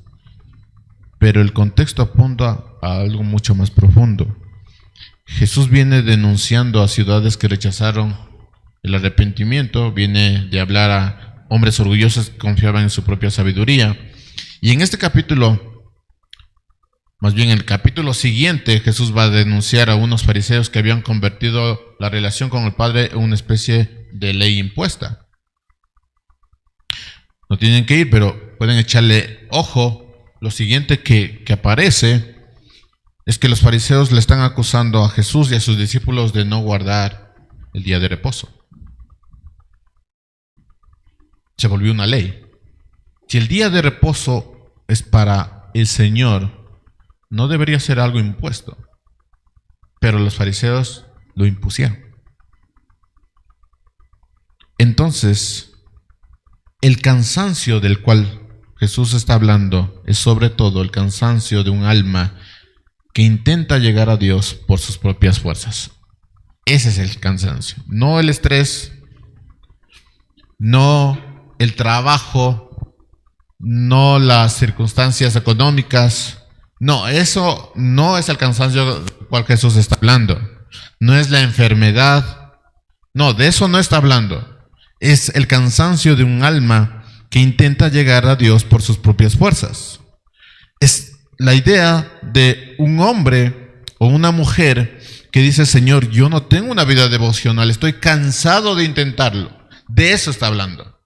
pero el contexto apunta a algo mucho más profundo. Jesús viene denunciando a ciudades que rechazaron el arrepentimiento, viene de hablar a hombres orgullosos que confiaban en su propia sabiduría. Y en este capítulo, más bien en el capítulo siguiente, Jesús va a denunciar a unos fariseos que habían convertido la relación con el Padre en una especie de ley impuesta. No tienen que ir, pero pueden echarle ojo. Lo siguiente que aparece es que los fariseos le están acusando a Jesús y a sus discípulos de no guardar el día de reposo. Se volvió una ley. Si el día de reposo es para el Señor, no debería ser algo impuesto. Pero los fariseos lo impusieron. Entonces, el cansancio del cual Jesús está hablando es sobre todo el cansancio de un alma que intenta llegar a Dios por sus propias fuerzas. Ese es el cansancio, no el estrés, no el trabajo, no las circunstancias económicas. No, eso no es el cansancio del cual Jesús está hablando. No es la enfermedad. No, de eso no está hablando. Es el cansancio de un alma que intenta llegar a Dios por sus propias fuerzas. Es la idea de un hombre o una mujer que dice, Señor, yo no tengo una vida devocional, estoy cansado de intentarlo. De eso está hablando.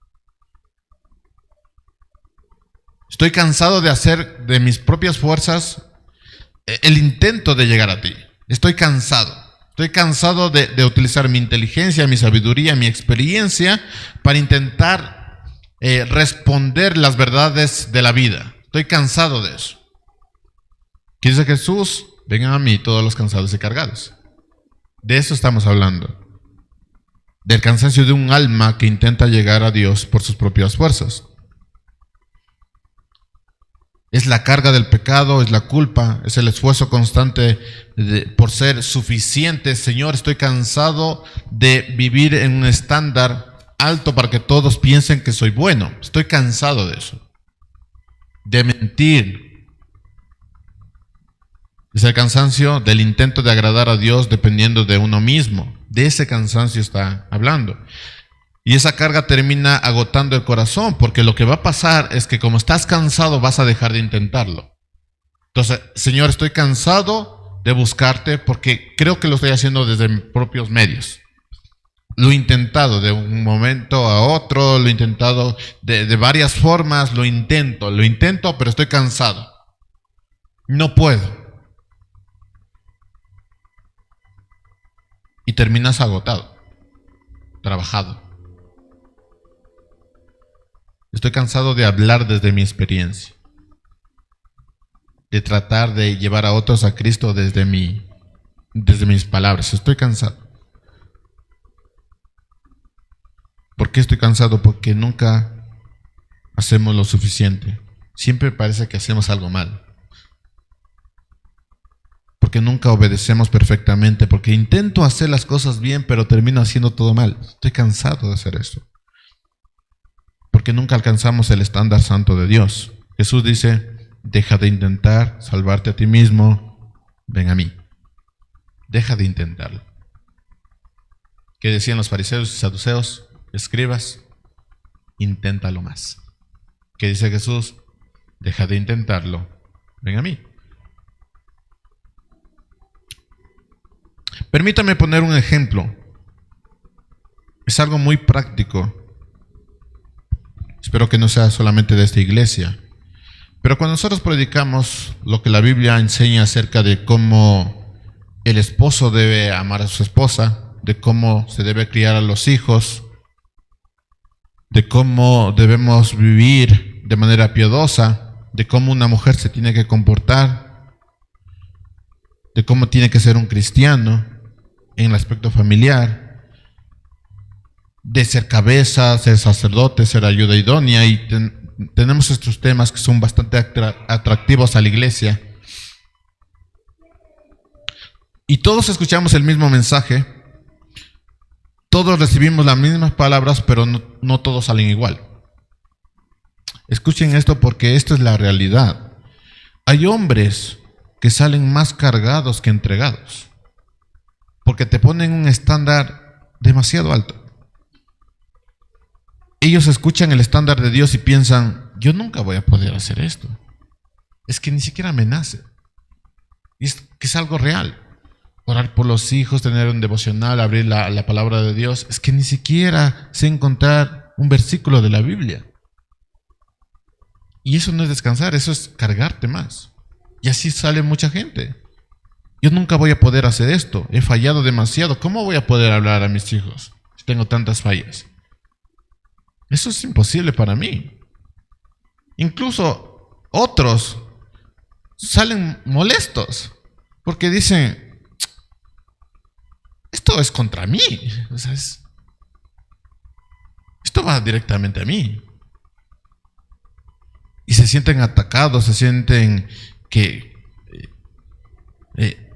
Estoy cansado de hacer de mis propias fuerzas el intento de llegar a ti. Estoy cansado. Estoy cansado de utilizar mi inteligencia, mi sabiduría, mi experiencia para intentar responder las verdades de la vida. Estoy cansado de eso. ¿Qué dice Jesús? Vengan a mí todos los cansados y cargados. De eso estamos hablando. Del cansancio de un alma que intenta llegar a Dios por sus propias fuerzas. Es la carga del pecado, es la culpa, es el esfuerzo constante por ser suficiente. Señor, estoy cansado de vivir en un estándar alto para que todos piensen que soy bueno. Estoy cansado de eso. De mentir. Es el cansancio del intento de agradar a Dios dependiendo de uno mismo. De ese cansancio está hablando. Y esa carga termina agotando el corazón, porque lo que va a pasar es que como estás cansado vas a dejar de intentarlo. Entonces, Señor, estoy cansado de buscarte porque creo que lo estoy haciendo desde mis propios medios. Lo he intentado de un momento a otro, lo he intentado de varias formas, lo intento, pero estoy cansado. No puedo. Y terminas agotado, trabajado. Estoy cansado de hablar desde mi experiencia, de tratar de llevar a otros a Cristo desde mis palabras. Estoy cansado. ¿Por qué estoy cansado? Porque nunca hacemos lo suficiente. Siempre parece que hacemos algo mal. porque nunca obedecemos perfectamente, porque intento hacer las cosas bien, pero termino haciendo todo mal. Estoy cansado de hacer esto. Porque nunca alcanzamos el estándar santo de Dios. Jesús dice, deja de intentar salvarte a ti mismo, ven a mí. Deja de intentarlo. ¿Qué decían los fariseos y saduceos? Escribas, inténtalo más. ¿Qué dice Jesús? Deja de intentarlo, ven a mí. Permítame poner un ejemplo. Es algo muy práctico. Espero que no sea solamente de esta iglesia. Pero cuando nosotros predicamos lo que la Biblia enseña acerca de cómo el esposo debe amar a su esposa, de cómo se debe criar a los hijos, de cómo debemos vivir de manera piadosa, de cómo una mujer se tiene que comportar, de cómo tiene que ser un cristiano en el aspecto familiar, de ser cabeza, ser sacerdote, ser ayuda idónea, y tenemos estos temas que son bastante atractivos a la iglesia. Y todos escuchamos el mismo mensaje, todos recibimos las mismas palabras, pero no todos salen igual. Escuchen esto porque esta es la realidad. Hay hombres que salen más cargados que entregados, porque te ponen un estándar demasiado alto. Ellos escuchan el estándar de Dios y piensan, yo nunca voy a poder hacer esto. Es que ni siquiera me nace. Y es que es algo real. Orar por los hijos, tener un devocional, abrir la palabra de Dios. Es que ni siquiera sé encontrar un versículo de la Biblia. Y eso no es descansar, eso es cargarte más. Y así sale mucha gente. Yo nunca voy a poder hacer esto. He fallado demasiado. ¿Cómo voy a poder hablar a mis hijos si tengo tantas fallas? Eso es imposible para mí. Incluso otros salen molestos porque dicen, esto es contra mí. O sea, esto va directamente a mí. Y se sienten atacados, se sienten que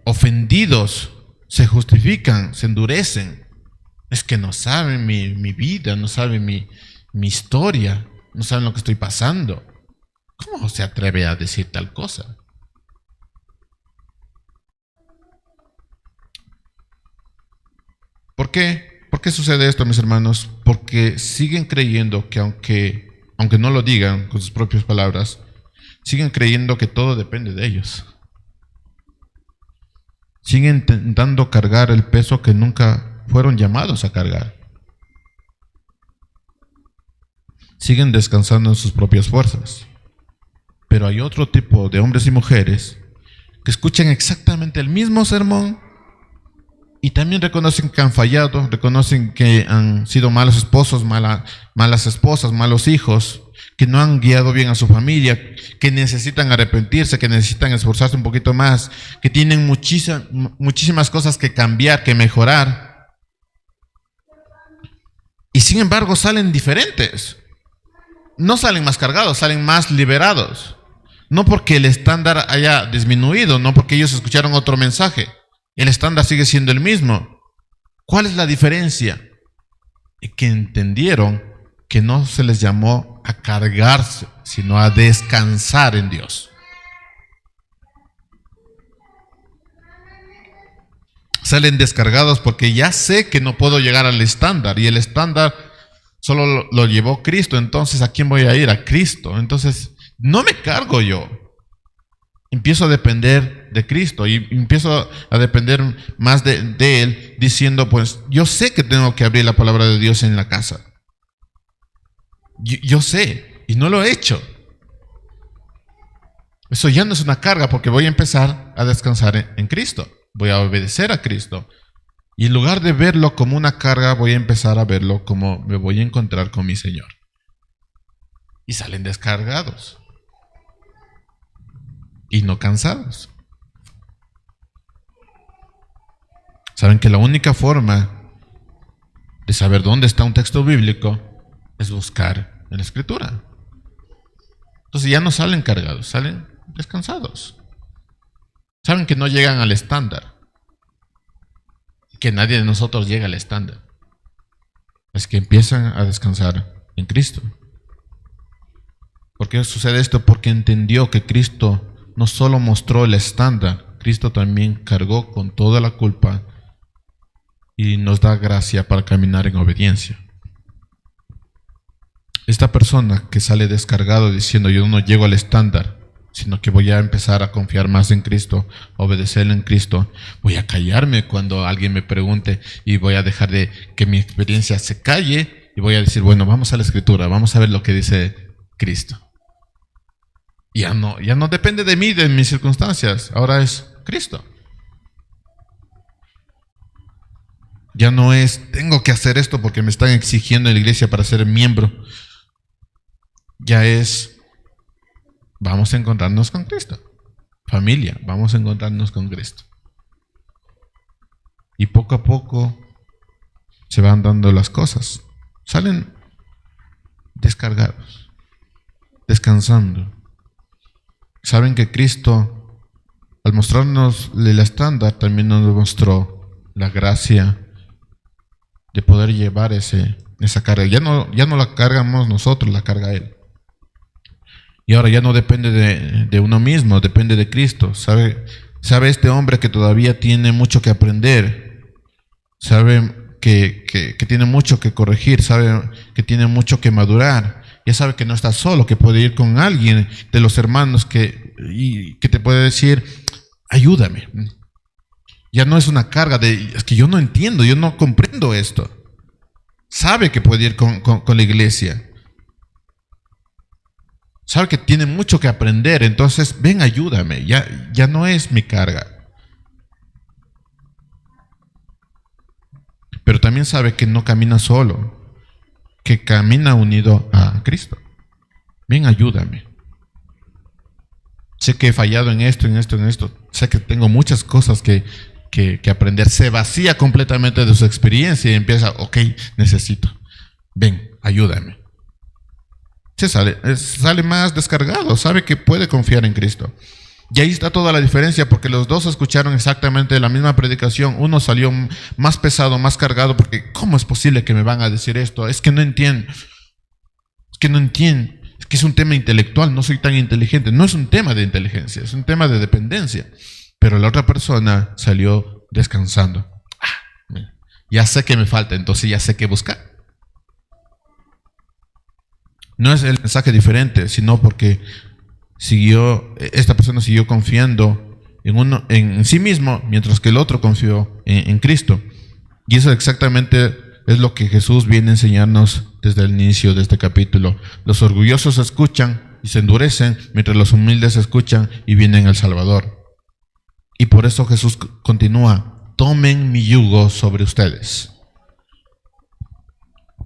ofendidos, se justifican, se endurecen. Es que no saben mi vida, no saben mi historia, no saben lo que estoy pasando. ¿Cómo se atreve a decir tal cosa? ¿Por qué? ¿Por qué sucede esto, mis hermanos? Porque siguen creyendo que aunque no lo digan con sus propias palabras, siguen creyendo que todo depende de ellos. Siguen intentando cargar el peso que nunca fueron llamados a cargar. Siguen descansando en sus propias fuerzas. Pero hay otro tipo de hombres y mujeres que escuchan exactamente el mismo sermón y también reconocen que han fallado, reconocen que han sido malos esposos, malas esposas, malos hijos, que no han guiado bien a su familia, que necesitan arrepentirse, que necesitan esforzarse un poquito más, que tienen muchísimas cosas que cambiar, que mejorar. Y sin embargo salen diferentes. No salen más cargados, salen más liberados. No porque el estándar haya disminuido, no porque ellos escucharon otro mensaje. El estándar sigue siendo el mismo. ¿Cuál es la diferencia? Que entendieron que no se les llamó a cargarse, sino a descansar en Dios. Salen descargados porque ya sé que no puedo llegar al estándar, y el estándar solo lo llevó Cristo. Entonces, ¿a quién voy a ir? A Cristo. Entonces, no me cargo yo. Empiezo a depender de Cristo y empiezo a depender más de Él, diciendo, pues, yo sé que tengo que abrir la palabra de Dios en la casa. Yo sé, y no lo he hecho. Eso ya no es una carga, porque voy a empezar a descansar en Cristo. Voy a obedecer a Cristo. Y en lugar de verlo como una carga, voy a empezar a verlo como me voy a encontrar con mi Señor. Y salen descargados. Y no cansados. Saben que la única forma de saber dónde está un texto bíblico es buscar en la Escritura. Entonces ya no salen cargados, salen descansados. Saben que no llegan al estándar, que nadie de nosotros llega al estándar. Es que empiezan a descansar en Cristo. ¿Por qué sucede esto? Porque entendió que Cristo no solo mostró el estándar, Cristo también cargó con toda la culpa y nos da gracia para caminar en obediencia. Esta persona que sale descargado diciendo yo no llego al estándar, sino que voy a empezar a confiar más en Cristo, a obedecerle en Cristo, voy a callarme cuando alguien me pregunte y voy a dejar de que mi experiencia se calle y voy a decir, bueno, vamos a la Escritura, vamos a ver lo que dice Cristo. Ya no depende de mí, de mis circunstancias, ahora es Cristo. Ya no es, tengo que hacer esto porque me están exigiendo en la iglesia para ser miembro. Ya es, vamos a encontrarnos con Cristo. Familia, vamos a encontrarnos con Cristo. Y poco a poco se van dando las cosas. Salen descargados, descansando. Saben que Cristo, al mostrarnos el estándar, también nos mostró la gracia de poder llevar esa carga. Ya no la cargamos nosotros, la carga Él. Y ahora ya no depende de uno mismo, depende de Cristo. Sabe este hombre que todavía tiene mucho que aprender. Sabe que tiene mucho que corregir, sabe que tiene mucho que madurar. Ya sabe que no está solo, que puede ir con alguien de los hermanos que te puede decir, ayúdame. Ya no es una carga es que yo no entiendo, yo no comprendo esto. Sabe que puede ir con la iglesia. Sabe que tiene mucho que aprender, entonces ven, ayúdame. Ya no es mi carga. Pero también sabe que no camina solo, que camina unido a Cristo. Ven, ayúdame. Sé que he fallado en esto, en esto, en esto. Sé que tengo muchas cosas que aprender. Se vacía completamente de su experiencia y empieza, ok, necesito. Ven, ayúdame. Sale más descargado, sabe que puede confiar en Cristo. Y ahí está toda la diferencia, porque los dos escucharon exactamente la misma predicación. Uno salió más pesado, más cargado, porque ¿cómo es posible que me van a decir esto? Es que no entiendo. Es que es un tema intelectual, no soy tan inteligente. No es un tema de inteligencia, es un tema de dependencia. Pero la otra persona salió descansando. Ya sé que me falta, entonces ya sé qué buscar. No es el mensaje diferente, sino porque esta persona siguió confiando en sí mismo, mientras que el otro confió en Cristo. Y eso exactamente es lo que Jesús viene a enseñarnos desde el inicio de este capítulo. Los orgullosos escuchan y se endurecen, mientras los humildes escuchan y vienen al Salvador. Y por eso Jesús continúa, tomen mi yugo sobre ustedes.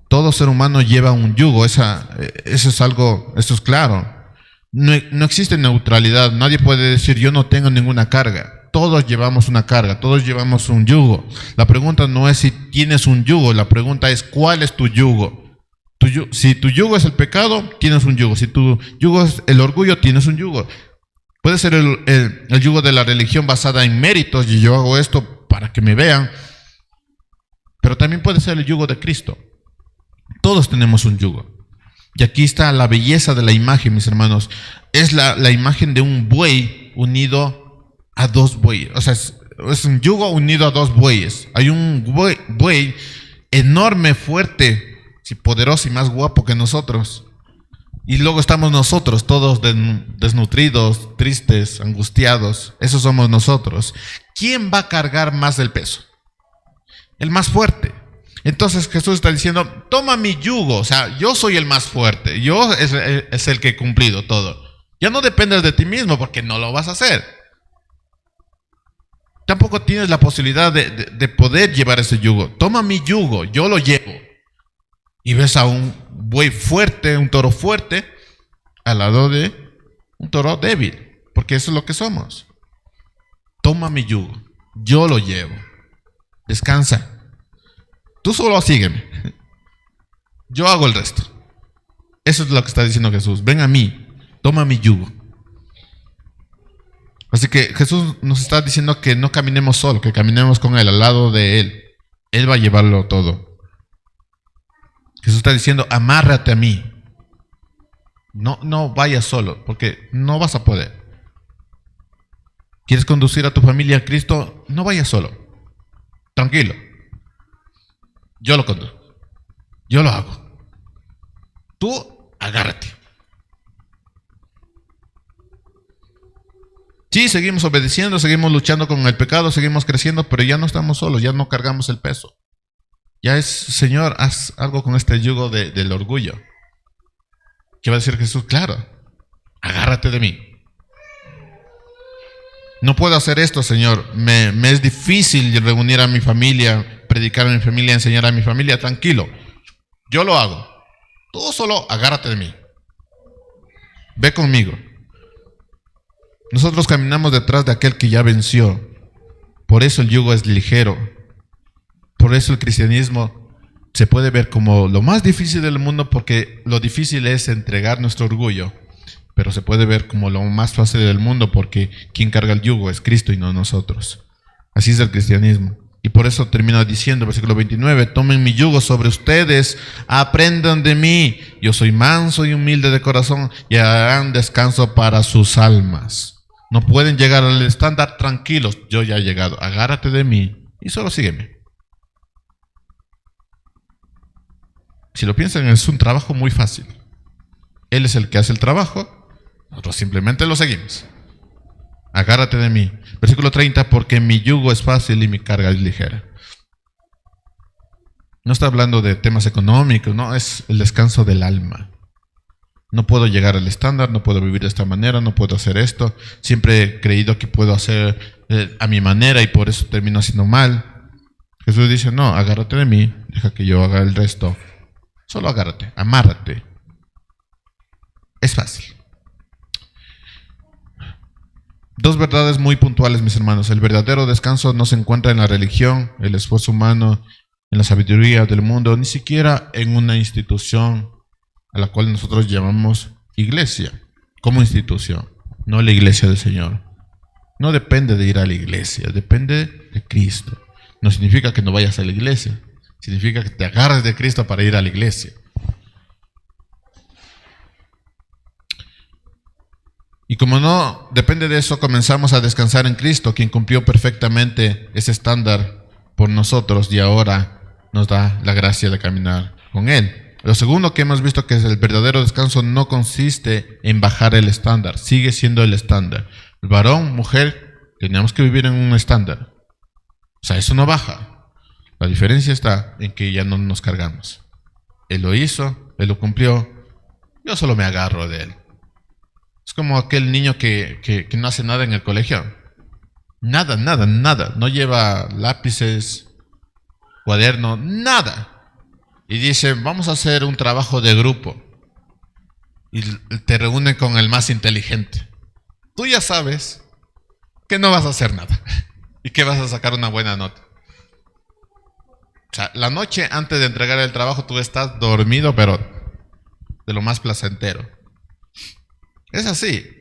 Todo ser humano lleva un yugo, eso es claro. No existe neutralidad, nadie puede decir yo no tengo ninguna carga. Todos llevamos una carga, todos llevamos un yugo. La pregunta no es si tienes un yugo, la pregunta es ¿cuál es tu yugo? Si tu yugo es el pecado, tienes un yugo. Si tu yugo es el orgullo, tienes un yugo. Puede ser el yugo de la religión basada en méritos, y yo hago esto para que me vean. Pero también puede ser el yugo de Cristo. Todos tenemos un yugo. Y aquí está la belleza de la imagen, mis hermanos. Es la imagen de un buey unido a dos bueyes. O sea, es un yugo unido a dos bueyes. Hay un buey enorme, fuerte, poderoso y más guapo que nosotros. Y luego estamos nosotros, todos desnutridos, tristes, angustiados. Esos somos nosotros. ¿Quién va a cargar más del peso? El más fuerte. Entonces Jesús está diciendo, toma mi yugo, o sea, yo soy el más fuerte, yo es el que he cumplido todo. Ya no dependes de ti mismo porque no lo vas a hacer. Tampoco tienes la posibilidad de poder llevar ese yugo. Toma mi yugo, yo lo llevo. Y ves a un buey fuerte, un toro fuerte, al lado de un toro débil, porque eso es lo que somos. Toma mi yugo, yo lo llevo. Descansa. Tú solo sígueme. Yo hago el resto. Eso es lo que está diciendo Jesús. Ven a mí, toma mi yugo. Así que Jesús nos está diciendo que no caminemos solo, que caminemos con Él, al lado de Él. Él va a llevarlo todo. Jesús está diciendo, amárrate a mí. No vayas solo, porque no vas a poder. ¿Quieres conducir a tu familia a Cristo? No vayas solo. Tranquilo. Yo lo conduzco. Yo lo hago. Tú agárrate. Sí, seguimos obedeciendo, seguimos luchando con el pecado, seguimos creciendo, pero ya no estamos solos, ya no cargamos el peso. Ya es, Señor, haz algo con este yugo del orgullo. ¿Qué va a decir Jesús? Claro, agárrate de mí. No puedo hacer esto, Señor. Me es difícil reunir a mi familia, predicar a mi familia, enseñar a mi familia. Tranquilo, yo lo hago. Tú solo agárrate de mí. Ve conmigo. Nosotros caminamos detrás de aquel que ya venció. Por eso el yugo es ligero. Por eso el cristianismo se puede ver como lo más difícil del mundo, porque lo difícil es entregar nuestro orgullo. Pero se puede ver como lo más fácil del mundo, porque quien carga el yugo es Cristo y no nosotros. Así es el cristianismo. Y por eso termina diciendo, versículo 29, tomen mi yugo sobre ustedes, aprendan de mí. Yo soy manso y humilde de corazón, y harán descanso para sus almas. No pueden llegar al estándar tranquilos. Yo ya he llegado. Agárrate de mí y solo sígueme. Si lo piensan, es un trabajo muy fácil. Él es el que hace el trabajo. Nosotros simplemente lo seguimos. Agárrate de mí. Versículo 30, porque mi yugo es fácil y mi carga es ligera. No está hablando de temas económicos, no, es el descanso del alma. No puedo llegar al estándar, no puedo vivir de esta manera, no puedo hacer esto. Siempre he creído que puedo hacer a mi manera y por eso termino haciendo mal. Jesús dice, no, agárrate de mí, deja que yo haga el resto. Solo agárrate, amárrate. Es fácil. Dos verdades muy puntuales, mis hermanos. El verdadero descanso no se encuentra en la religión, el esfuerzo humano, en la sabiduría del mundo, ni siquiera en una institución a la cual nosotros llamamos iglesia, como institución, no la iglesia del Señor. No depende de ir a la iglesia, depende de Cristo. No significa que no vayas a la iglesia, significa que te agarres de Cristo para ir a la iglesia. Y como no depende de eso, comenzamos a descansar en Cristo, quien cumplió perfectamente ese estándar por nosotros y ahora nos da la gracia de caminar con Él. Lo segundo que hemos visto, que es el verdadero descanso, no consiste en bajar el estándar, sigue siendo el estándar. El varón, mujer, tenemos que vivir en un estándar. O sea, eso no baja. La diferencia está en que ya no nos cargamos. Él lo hizo, Él lo cumplió, yo solo me agarro de Él. Es como aquel niño que no hace nada en el colegio. Nada. No lleva lápices, cuaderno, nada. Y dice, vamos a hacer un trabajo de grupo. Y te reúnen con el más inteligente. Tú ya sabes que no vas a hacer nada. Y que vas a sacar una buena nota. O sea, la noche antes de entregar el trabajo tú estás dormido, pero de lo más placentero. Es así.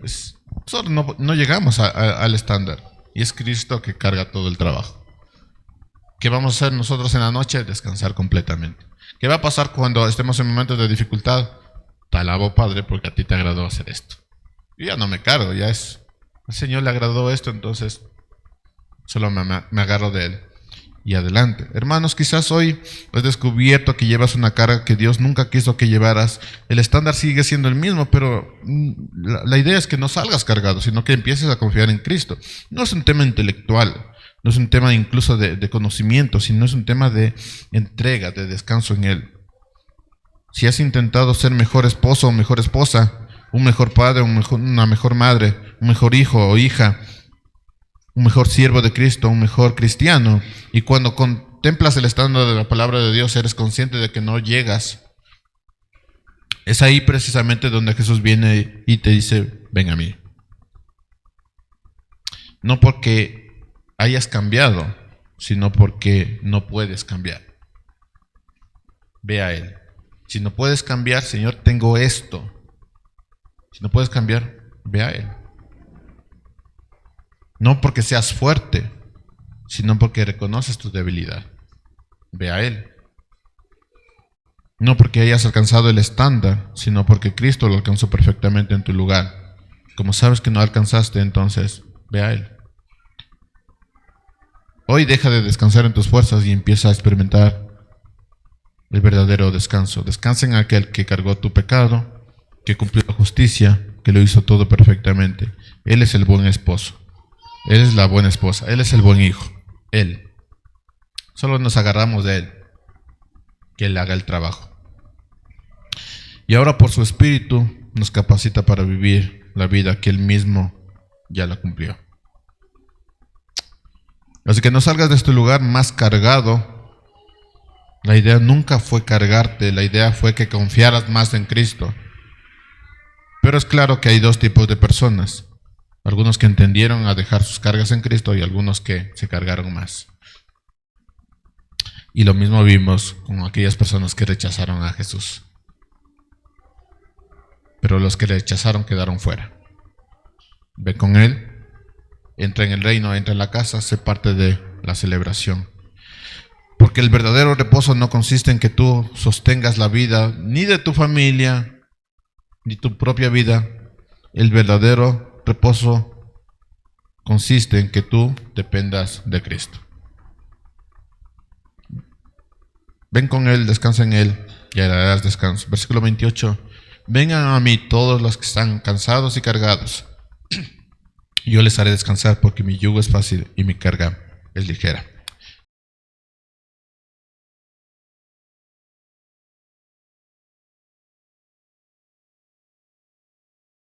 Nosotros no llegamos al estándar. Y es Cristo que carga todo el trabajo. ¿Qué vamos a hacer nosotros en la noche? Descansar completamente. ¿Qué va a pasar cuando estemos en momentos de dificultad? Te alabo, Padre, porque a ti te agradó hacer esto. Yo ya no me cargo, ya es, al Señor le agradó esto, entonces solo me agarro de Él. Y adelante. Hermanos, quizás hoy has descubierto que llevas una carga que Dios nunca quiso que llevaras. El estándar sigue siendo el mismo, pero la idea es que no salgas cargado, sino que empieces a confiar en Cristo. No es un tema intelectual. No es un tema incluso de conocimiento, sino es un tema de entrega, de descanso en Él. Si has intentado ser mejor esposo o mejor esposa, un mejor padre, una mejor madre, un mejor hijo o hija, un mejor siervo de Cristo, un mejor cristiano, y cuando contemplas el estándar de la palabra de Dios, eres consciente de que no llegas, es ahí precisamente donde Jesús viene y te dice, ven a mí. No porque hayas cambiado, sino porque no puedes cambiar. Ve a Él. Si no puedes cambiar, Señor, tengo esto. Si no puedes cambiar, ve a Él. No porque seas fuerte, sino porque reconoces tu debilidad. Ve a Él. No porque hayas alcanzado el estándar, sino porque Cristo lo alcanzó perfectamente en tu lugar. Como sabes que no alcanzaste, entonces ve a Él. Hoy deja de descansar en tus fuerzas y empieza a experimentar el verdadero descanso. Descansa en aquel que cargó tu pecado, que cumplió la justicia, que lo hizo todo perfectamente. Él es el buen esposo. Él es la buena esposa. Él es el buen hijo. Él. Solo nos agarramos de Él. Que Él haga el trabajo. Y ahora por su Espíritu nos capacita para vivir la vida que Él mismo ya la cumplió. Así que no salgas de este lugar más cargado. La idea nunca fue cargarte, la idea fue que confiaras más en Cristo. Pero es claro que hay dos tipos de personas. Algunos que entendieron a dejar sus cargas en Cristo y algunos que se cargaron más. Y lo mismo vimos con aquellas personas que rechazaron a Jesús. Pero los que rechazaron quedaron fuera. Ve con Él, entra en el reino, entra en la casa, sé parte de la celebración. Porque el verdadero reposo no consiste en que tú sostengas la vida ni de tu familia, ni tu propia vida. El verdadero reposo consiste en que tú dependas de Cristo. Ven con Él, descansa en Él y hallarás descanso. Versículo 28. Vengan a mí todos los que están cansados y cargados. Yo les haré descansar porque mi yugo es fácil y mi carga es ligera.